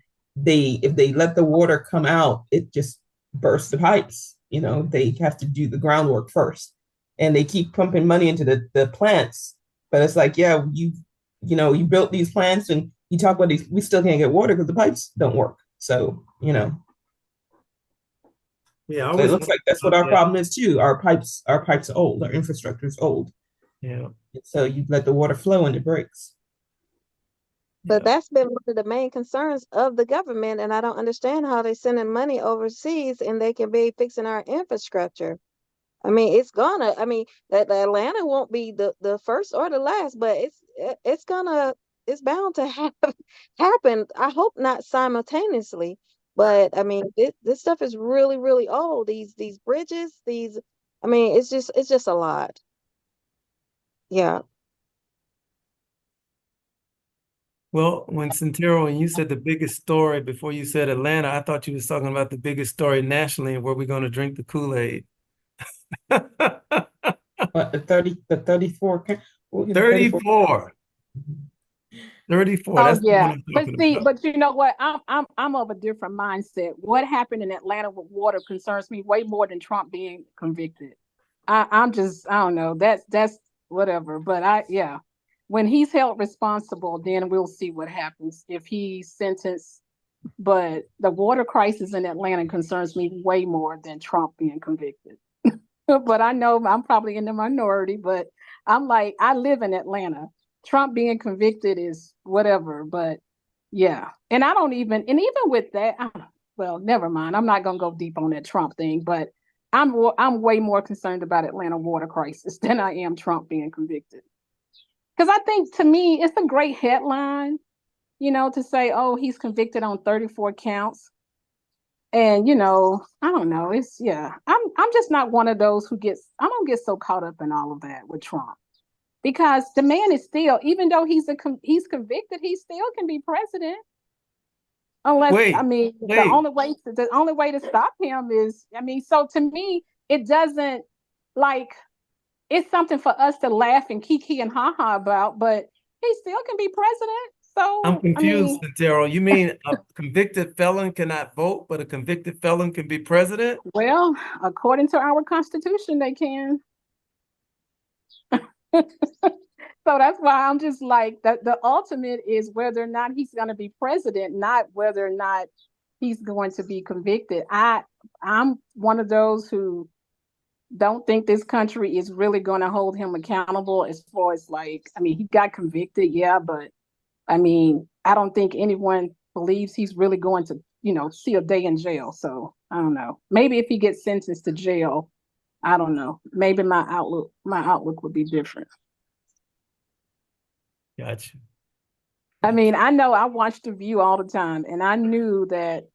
if they let the water come out, it just bursts the pipes. You know, they have to do the groundwork first, and they keep pumping money into the plants. But it's like, yeah, you built these plants, and you talk about these, we still can't get water because the pipes don't work. So, Yeah, I so it always looks wondered like that's what about our that. problem is too. Our pipes are old. Our infrastructure is old. Yeah, So you let the water flow and it breaks. But yeah. that's been one of the main concerns of the government, and I don't understand how they're sending money overseas and they can be fixing our infrastructure. I mean, I mean, that Atlanta won't be the first or the last, but it's bound to happen. I hope not simultaneously, but I mean, this stuff is really, really old. These bridges, I mean, it's just a lot. Yeah. Well, when Santero, when you said the biggest story before you said Atlanta, I thought you was talking about the biggest story nationally and where we're going to drink the Kool-Aid. But the 34, what was it, 34? 34. 34. Oh That's the one yeah, I'm but talking see, about. but you know what? I'm of a different mindset. What happened in Atlanta with water concerns me way more than Trump being convicted. I don't know. That's whatever. But yeah, when he's held responsible, then we'll see what happens if he's sentenced. But the water crisis in Atlanta concerns me way more than Trump being convicted. But I know I'm probably in the minority, but I'm like, I live in Atlanta. Trump being convicted is whatever, but yeah. And I don't even, and even with that, well, never mind. I'm not gonna go deep on that Trump thing, but I'm way more concerned about Atlanta water crisis than I am Trump being convicted. Because I think to me, it's a great headline, to say, oh, he's convicted on 34 counts. And I don't know. It's yeah. I'm just not one of those who gets. I don't get so caught up in all of that with Trump because the man is still, even though he's convicted, he still can be president. Unless I Wait, mean, wait. the only way to stop him is, I mean, so to me, it doesn't like it's something for us to laugh and kiki and haha about, but he still can be president. I'm So I confused, mean, Santero. You mean a convicted felon cannot vote, but a convicted felon can be president? well, according to our constitution, they can. So that's why I'm just like the ultimate is whether or not he's going to be president, not whether or not he's going to be convicted. I'm one of those who don't think this country is really going to hold him accountable as far as like, I mean, he got convicted, yeah, but I mean, I don't think anyone believes he's really going to, see a day in jail. So I don't know. Maybe if he gets sentenced to jail, I don't know. Maybe my outlook would be different. Gotcha. I mean, I know I watched The View all the time, and I knew that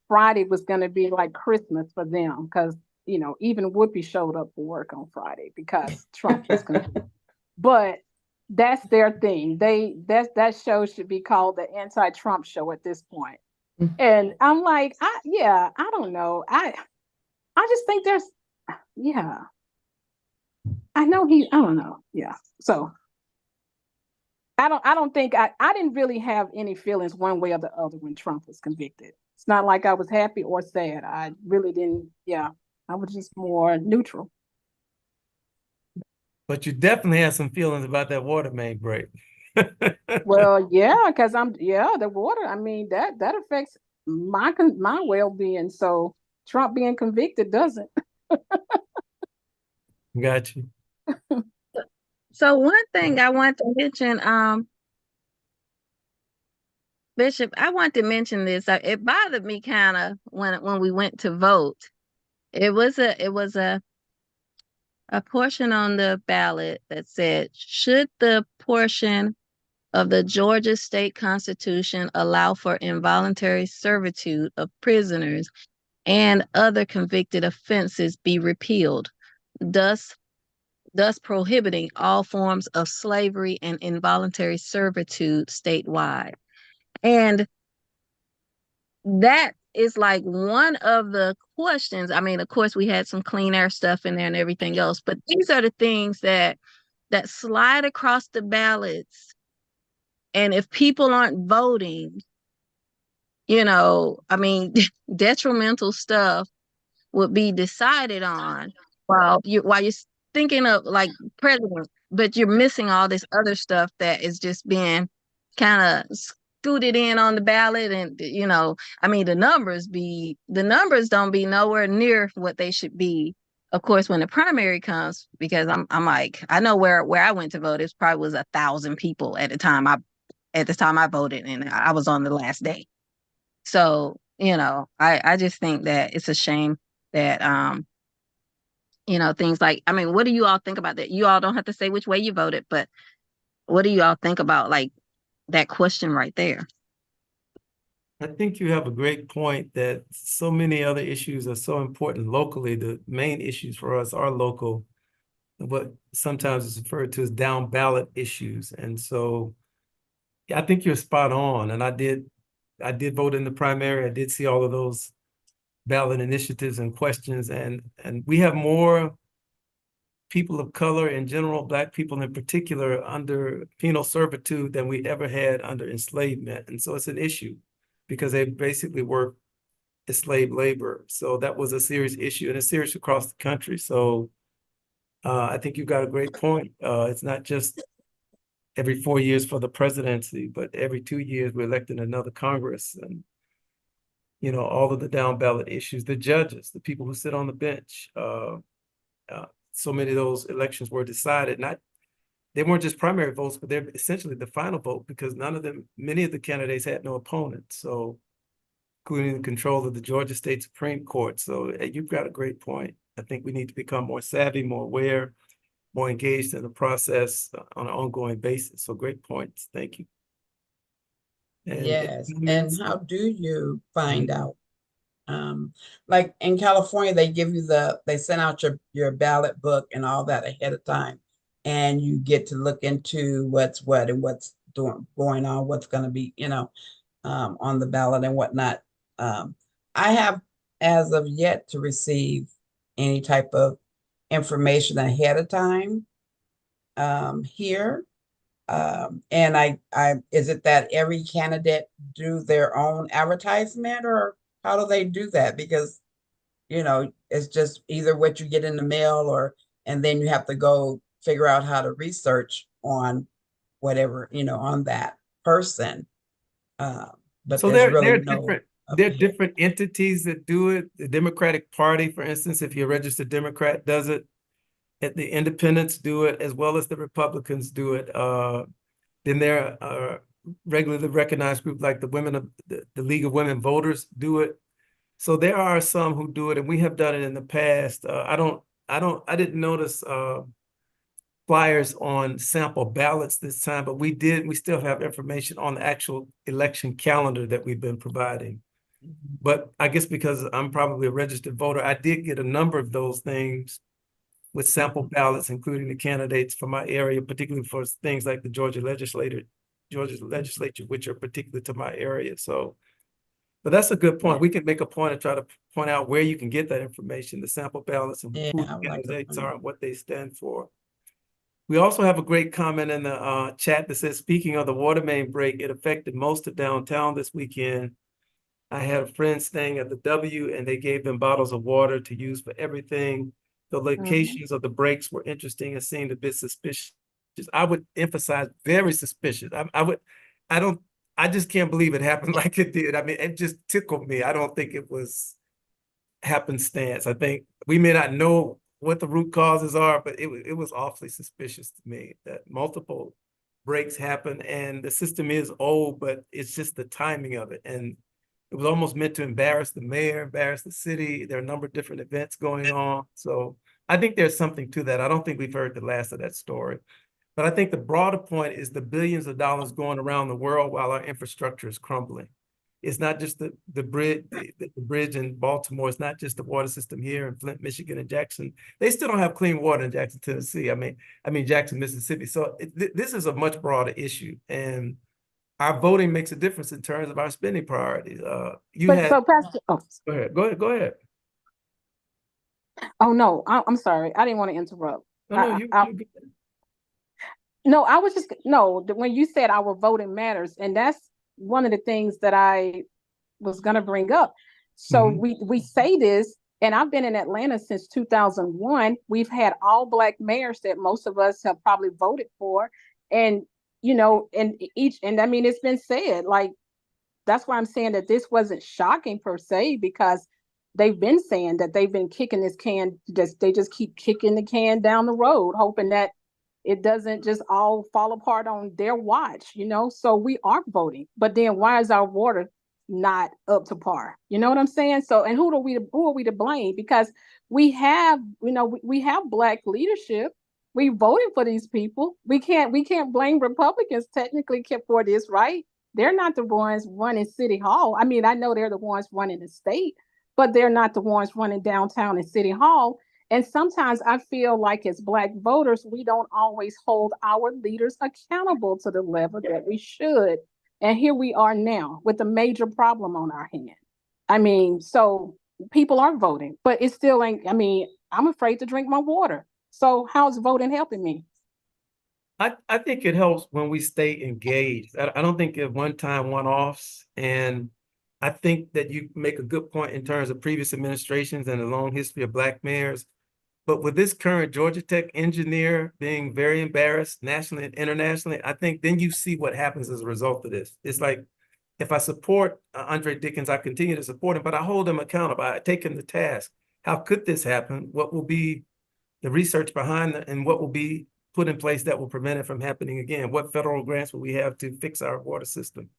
Friday was going to be like Christmas for them because, even Whoopi showed up for work on Friday because Trump is convicted. But that's their thing. That show should be called the anti-Trump show at this point. And I'm like, I don't know. I just think yeah. I don't know. Yeah. So I don't think I didn't really have any feelings one way or the other when Trump was convicted. It's not like I was happy or sad. I really didn't. Yeah, I was just more neutral. But you definitely had some feelings about that water main break. Well, yeah, because the water. I mean that affects my well-being. So Trump being convicted doesn't. Got you. So one thing I want to mention, Bishop, I want to mention this. It bothered me kind of when we went to vote. It was a portion on the ballot that said, should the portion of the Georgia state constitution allow for involuntary servitude of prisoners and other convicted offenses be repealed, thus prohibiting all forms of slavery and involuntary servitude statewide. And that is like one of the questions. I mean, of course, we had some clean air stuff in there and everything else, but these are the things that slide across the ballots. And if people aren't voting, I mean, detrimental stuff would be decided on while you're thinking of like president, but you're missing all this other stuff that is just being kind of scooted in on the ballot. And I mean, the numbers don't be nowhere near what they should be, of course, when the primary comes, because I'm like, I know where I went to vote, it probably was 1,000 people at the time I voted, and I was on the last day. So I just think that it's a shame that things like, I mean, what do you all think about that? You all don't have to say which way you voted, but what do you all think about like that question right there? I think you have a great point that so many other issues are so important locally. The main issues for us are local, what sometimes is referred to as down ballot issues. And so I think you're spot on. And I did vote in the primary. I did see all of those ballot initiatives and questions, and we have more people of color in general, Black people in particular, under penal servitude than we ever had under enslavement. And so it's an issue because they basically work as slave labor. So that was a serious issue, and it's serious across the country. So I think you've got a great point. It's not just every 4 years for the presidency, but every 2 years we're electing another Congress. And all of the down ballot issues, the judges, the people who sit on the bench. So many of those elections were decided, they weren't just primary votes, but they're essentially the final vote, because many of the candidates had no opponents. So including the control of the Georgia State Supreme Court. So you've got a great point. I think we need to become more savvy, more aware, more engaged in the process on an ongoing basis. So great points. Thank you. Yes. And how do you find out? Like in California, they give you they send out your ballot book and all that ahead of time. And you get to look into what's what and what's going on, what's going to be, on the ballot and whatnot. I have, as of yet, to receive any type of information ahead of time here. And I is it that every candidate do their own advertisement, or how do they do that? Because, it's just either what you get in the mail, and then you have to go figure out how to research on whatever, on that person. But so there's really there are different entities that do it. The Democratic Party, for instance, if you're a registered Democrat, does it. The independents do it, as well as the Republicans do it. Then there are regularly recognized groups like the League of Women Voters do it. So there are some who do it, and we have done it in the past. I didn't notice flyers on sample ballots this time, but we still have information on the actual election calendar that we've been providing. But I guess because I'm probably a registered voter, I did get a number of those things with sample ballots, including the candidates from my area, particularly for things like the Georgia legislature, which are particular to my area. So, but that's a good point. We can make a point and try to point out where you can get that information, the sample ballots, and who the candidates are and what they stand for. We also have a great comment in the chat that says, speaking of the water main break, it affected most of downtown this weekend. I had a friend staying at the W, and they gave them bottles of water to use for everything. The locations of the breaks were interesting and seemed a bit suspicious. I would emphasize very suspicious. I just can't believe it happened like it did. I mean, it just tickled me. I don't think it was happenstance. I think we may not know what the root causes are, but it was awfully suspicious to me that multiple breaks happen, and the system is old, but it's just the timing of it. And it was almost meant to embarrass the mayor, embarrass the city. There are a number of different events going on. So I think there's something to that. I don't think we've heard the last of that story. But I think the broader point is the billions of dollars going around the world while our infrastructure is crumbling. It's not just the bridge in Baltimore. It's not just the water system here in Flint, Michigan, and Jackson. They still don't have clean water in Jackson, Tennessee. I mean Jackson, Mississippi. So this is a much broader issue. And our voting makes a difference in terms of our spending priorities. You But had, so Pastor, oh, go ahead. oh no, I'm sorry. I didn't want to interrupt. No, No, I was just no. When you said our voting matters, and that's one of the things that I was going to bring up. So we say this, and I've been in Atlanta since 2001. We've had all Black mayors that most of us have probably voted for, and and I mean it's been said like that's why I'm saying that this wasn't shocking per se because they've been saying that they've been kicking this can, just they just keep kicking the can down the road, hoping that it doesn't just all fall apart on their watch. So we are voting, but then why is our water not up to par? You know what I'm saying? So, and who are we to blame? Because we have, we have Black leadership. We voted for these people. We can't blame Republicans technically for this, right? They're not the ones running City Hall. I mean, I know they're the ones running the state, but they're not the ones running downtown and City Hall. And sometimes I feel like as Black voters, we don't always hold our leaders accountable to the level that we should. And here we are now with a major problem on our hand. I mean, so people are voting, but it still ain't, I mean, I'm afraid to drink my water. So how's voting helping me? I think it helps when we stay engaged. I don't think at one time, one-offs. And I think that you make a good point in terms of previous administrations and a long history of Black mayors. But with this current Georgia Tech engineer being very embarrassed nationally and internationally, I think then you see what happens as a result of this. It's like, if I support Andre Dickens, I continue to support him, but I hold him accountable. I take him to task. How could this happen? What will be the research behind it, and what will be put in place that will prevent it from happening again? What federal grants will we have to fix our water system?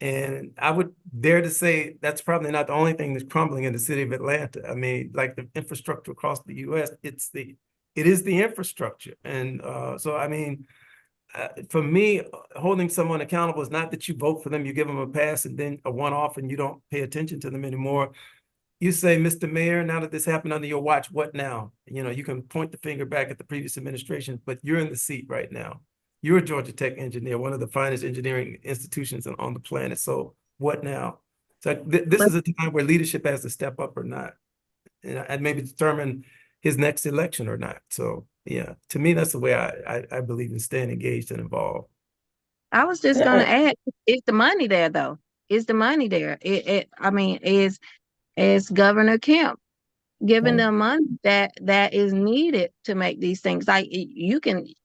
And I would dare to say that's probably not the only thing that's crumbling in the city of Atlanta. I mean, like the infrastructure across the U.S., it is the infrastructure. And so, I mean, for me, holding someone accountable is not that you vote for them, you give them a pass and then a one-off and you don't pay attention to them anymore. You say, Mr. Mayor, now that this happened under your watch, what now? You can point the finger back at the previous administration, but you're in the seat right now. You're a Georgia Tech engineer, one of the finest engineering institutions on the planet. So what now? So this is a time where leadership has to step up or not, and maybe determine his next election or not. So yeah, to me, that's the way I believe in staying engaged and involved. I was just going to add, is the money there though? Is the money there? I mean, is Governor Kemp giving them money that is needed to make these things? Like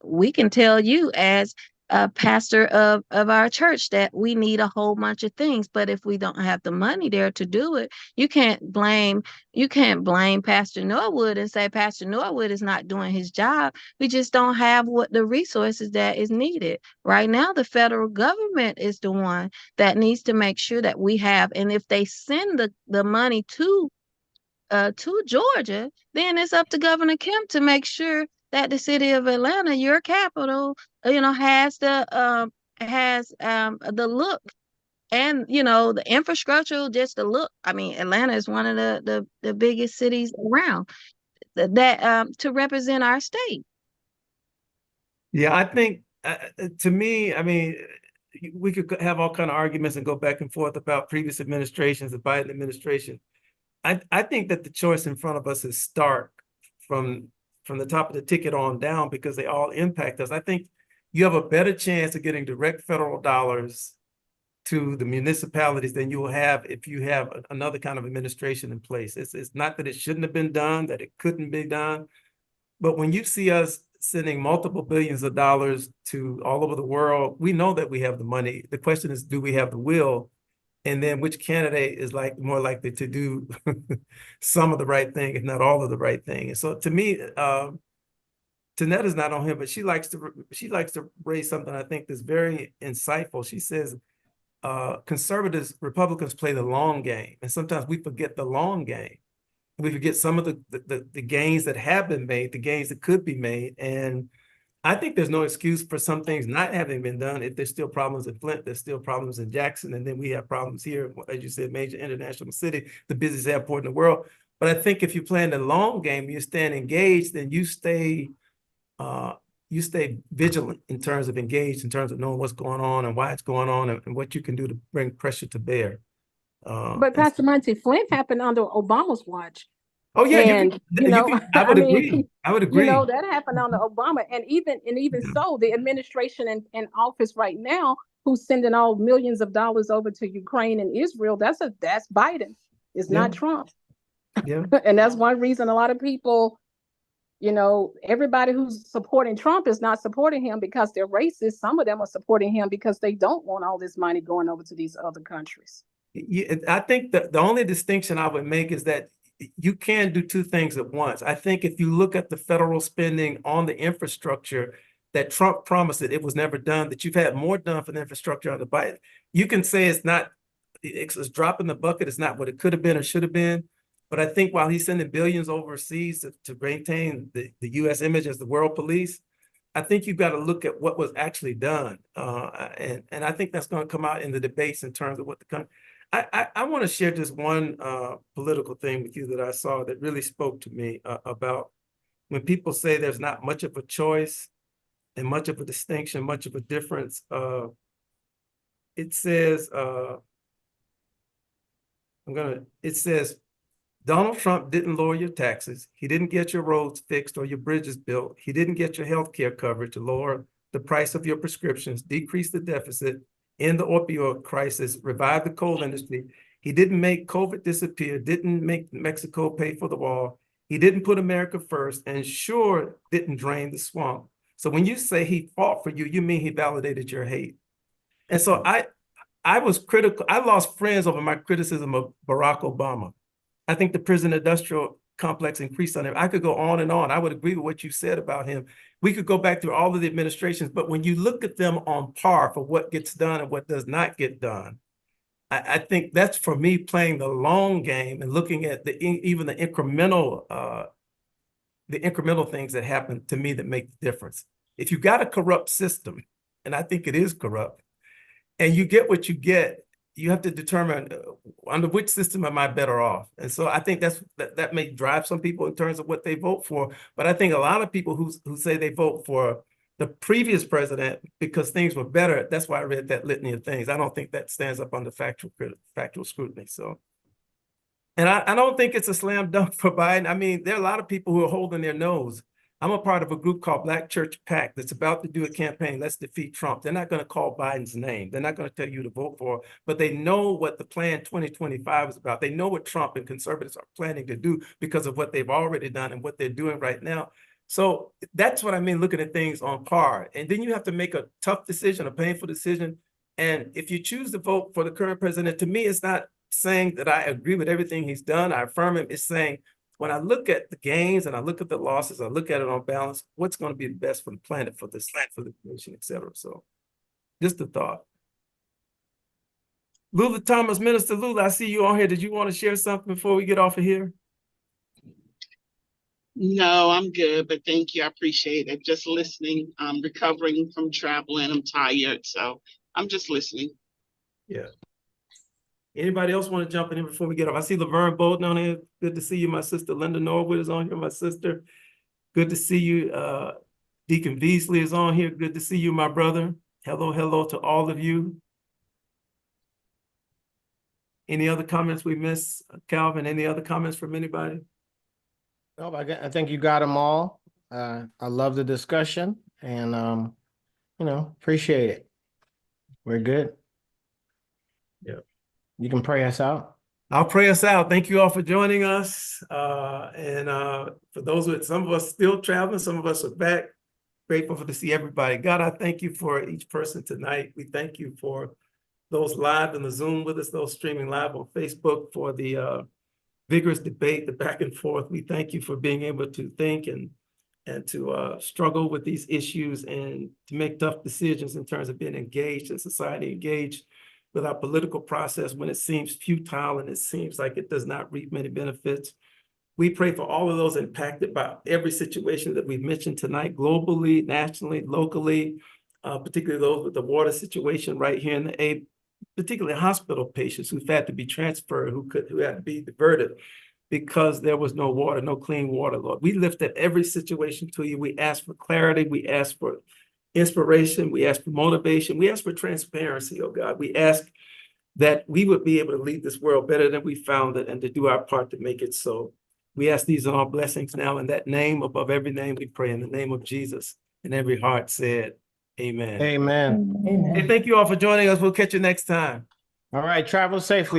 we can tell you as a pastor of our church that we need a whole bunch of things, but if we don't have the money there to do it, you can't blame Pastor Norwood and say Pastor Norwood is not doing his job. We just don't have what the resources that is needed right now. The federal government is the one that needs to make sure that we have, and if they send the money to Georgia, then it's up to Governor Kemp to make sure that the city of Atlanta, your capital, has the look and the infrastructure, just the look. I mean, Atlanta is one of the biggest cities around that to represent our state. Yeah, I think to me, I mean, we could have all kind of arguments and go back and forth about previous administrations, the Biden administration. I think that the choice in front of us is stark from the top of the ticket on down, because they all impact us. I think you have a better chance of getting direct federal dollars to the municipalities than you will have if you have another kind of administration in place. It's not that it shouldn't have been done, that it couldn't be done, but when you see us sending multiple billions of dollars to all over the world, we know that we have the money. The question is, do we have the will? And then which candidate is more likely to do some of the right thing, if not all of the right thing? And so to me, Tanetta is not on him, but she likes to raise something I think that's very insightful. She says, conservatives, Republicans play the long game. And sometimes we forget the long game. We forget some of the gains that have been made, the gains that could be made. And I think there's no excuse for some things not having been done. If there's still problems in Flint, there's still problems in Jackson, and then we have problems here, as you said, major international city, the busiest airport in the world. But I think if you play in the long game, you stand engaged, then you stay you stay vigilant in terms of engaged, in terms of knowing what's going on and why it's going on and what you can do to bring pressure to bear. But And Pastor Monty, Flint happened under Obama's watch. oh yeah, And I would I mean, agree. I would agree. that happened under Obama. And even so, the administration in office right now, who's sending all millions of dollars over to Ukraine and Israel, that's Biden. It's not Trump. Yeah. And that's one reason a lot of people, everybody who's supporting Trump is not supporting him because they're racist. Some of them are supporting him because they don't want all this money going over to these other countries. I think that the only distinction I would make is that you can do two things at once. I think if you look at the federal spending on the infrastructure that Trump promised it was never done, that you've had more done for the infrastructure under Biden. You can say it's a drop in the bucket. It's not what it could have been or should have been. But I think while he's sending billions overseas to maintain the U.S. image as the world police, I think you've got to look at what was actually done. And I think that's going to come out in the debates in terms of what the country. I want to share just one political thing with you that I saw that really spoke to me about when people say there's not much of a choice and much of a distinction, much of a difference. It says, it says, Donald Trump didn't lower your taxes. He didn't get your roads fixed or your bridges built. He didn't get your health care coverage to lower the price of your prescriptions, decrease the deficit, end the opioid crisis, revive the coal industry. He didn't make COVID disappear, didn't make Mexico pay for the wall. He didn't put America first, and sure didn't drain the swamp. So when you say he fought for you, you mean he validated your hate. And so I was critical. I lost friends over my criticism of Barack Obama. I think the prison industrial complex increased on him. I could go on and on. I would agree with what you said about him. We could go back through all of the administrations, but when you look at them on par for what gets done and what does not get done, I think that's for me playing the long game and looking at even the incremental things that happen to me that make the difference. If you got a corrupt system, and I think it is corrupt, and you get what you get, you have to determine under which system am I better off. And so I think that may drive some people in terms of what they vote for. But I think a lot of people who say they vote for the previous president because things were better, that's why I read that litany of things. I don't think that stands up under factual scrutiny. So, and I don't think it's a slam dunk for Biden. I mean, there are a lot of people who are holding their nose. I'm a part of a group called Black Church PAC that's about to do a campaign, let's defeat Trump. They're not going to call Biden's name. They're not going to tell you to vote for, but they know what the plan 2025 is about. They know what Trump and conservatives are planning to do because of what they've already done and what they're doing right now. So that's what I mean, looking at things on par. And then you have to make a tough decision, a painful decision. And if you choose to vote for the current president, to me, it's not saying that I agree with everything he's done. I affirm him. It's saying, when I look at the gains and I look at the losses, I look at it on balance, what's going to be the best for the planet, for this, for the nation, et cetera. So just a thought. Lula Thomas, Minister Lula, I see you on here. Did you want to share something before we get off of here? No, I'm good, but thank you. I appreciate it. Just listening. I'm recovering from traveling. I'm tired, so I'm just listening. Yeah. Anybody else want to jump in before we get off? I see Laverne Bolden on here. Good to see you. My sister Linda Norwood is on here. My sister. Good to see you. Deacon Beasley is on here. Good to see you, my brother. Hello, hello to all of you. Any other comments we missed, Calvin? Any other comments from anybody? No, I think you got them all. I love the discussion and, appreciate it. We're good. Yeah. You can pray us out. I'll pray us out. Thank you all for joining us. For those with some of us still traveling, some of us are back. Grateful to see everybody. God, I thank you for each person tonight. We thank you for those live in the Zoom with us, those streaming live on Facebook, for the vigorous debate, the back and forth. We thank you for being able to think and to struggle with these issues and to make tough decisions in terms of being engaged in society, engaged with our political process when it seems futile and it seems like it does not reap many benefits. We pray for all of those impacted by every situation that we've mentioned tonight, globally, nationally, locally, particularly those with the water situation right here in the A, particularly hospital patients who've had to be transferred, who had to be diverted. because there was no water, no clean water, Lord. We lifted every situation to you. We ask for clarity. We ask for inspiration. We ask for motivation. We ask for transparency, oh God. We ask that we would be able to lead this world better than we found it and to do our part to make it so. We ask these all blessings now in that name above every name we pray, in the name of Jesus. And every heart said, amen. Amen. Amen. Hey, thank you all for joining us. We'll catch you next time. All right. Travel safely.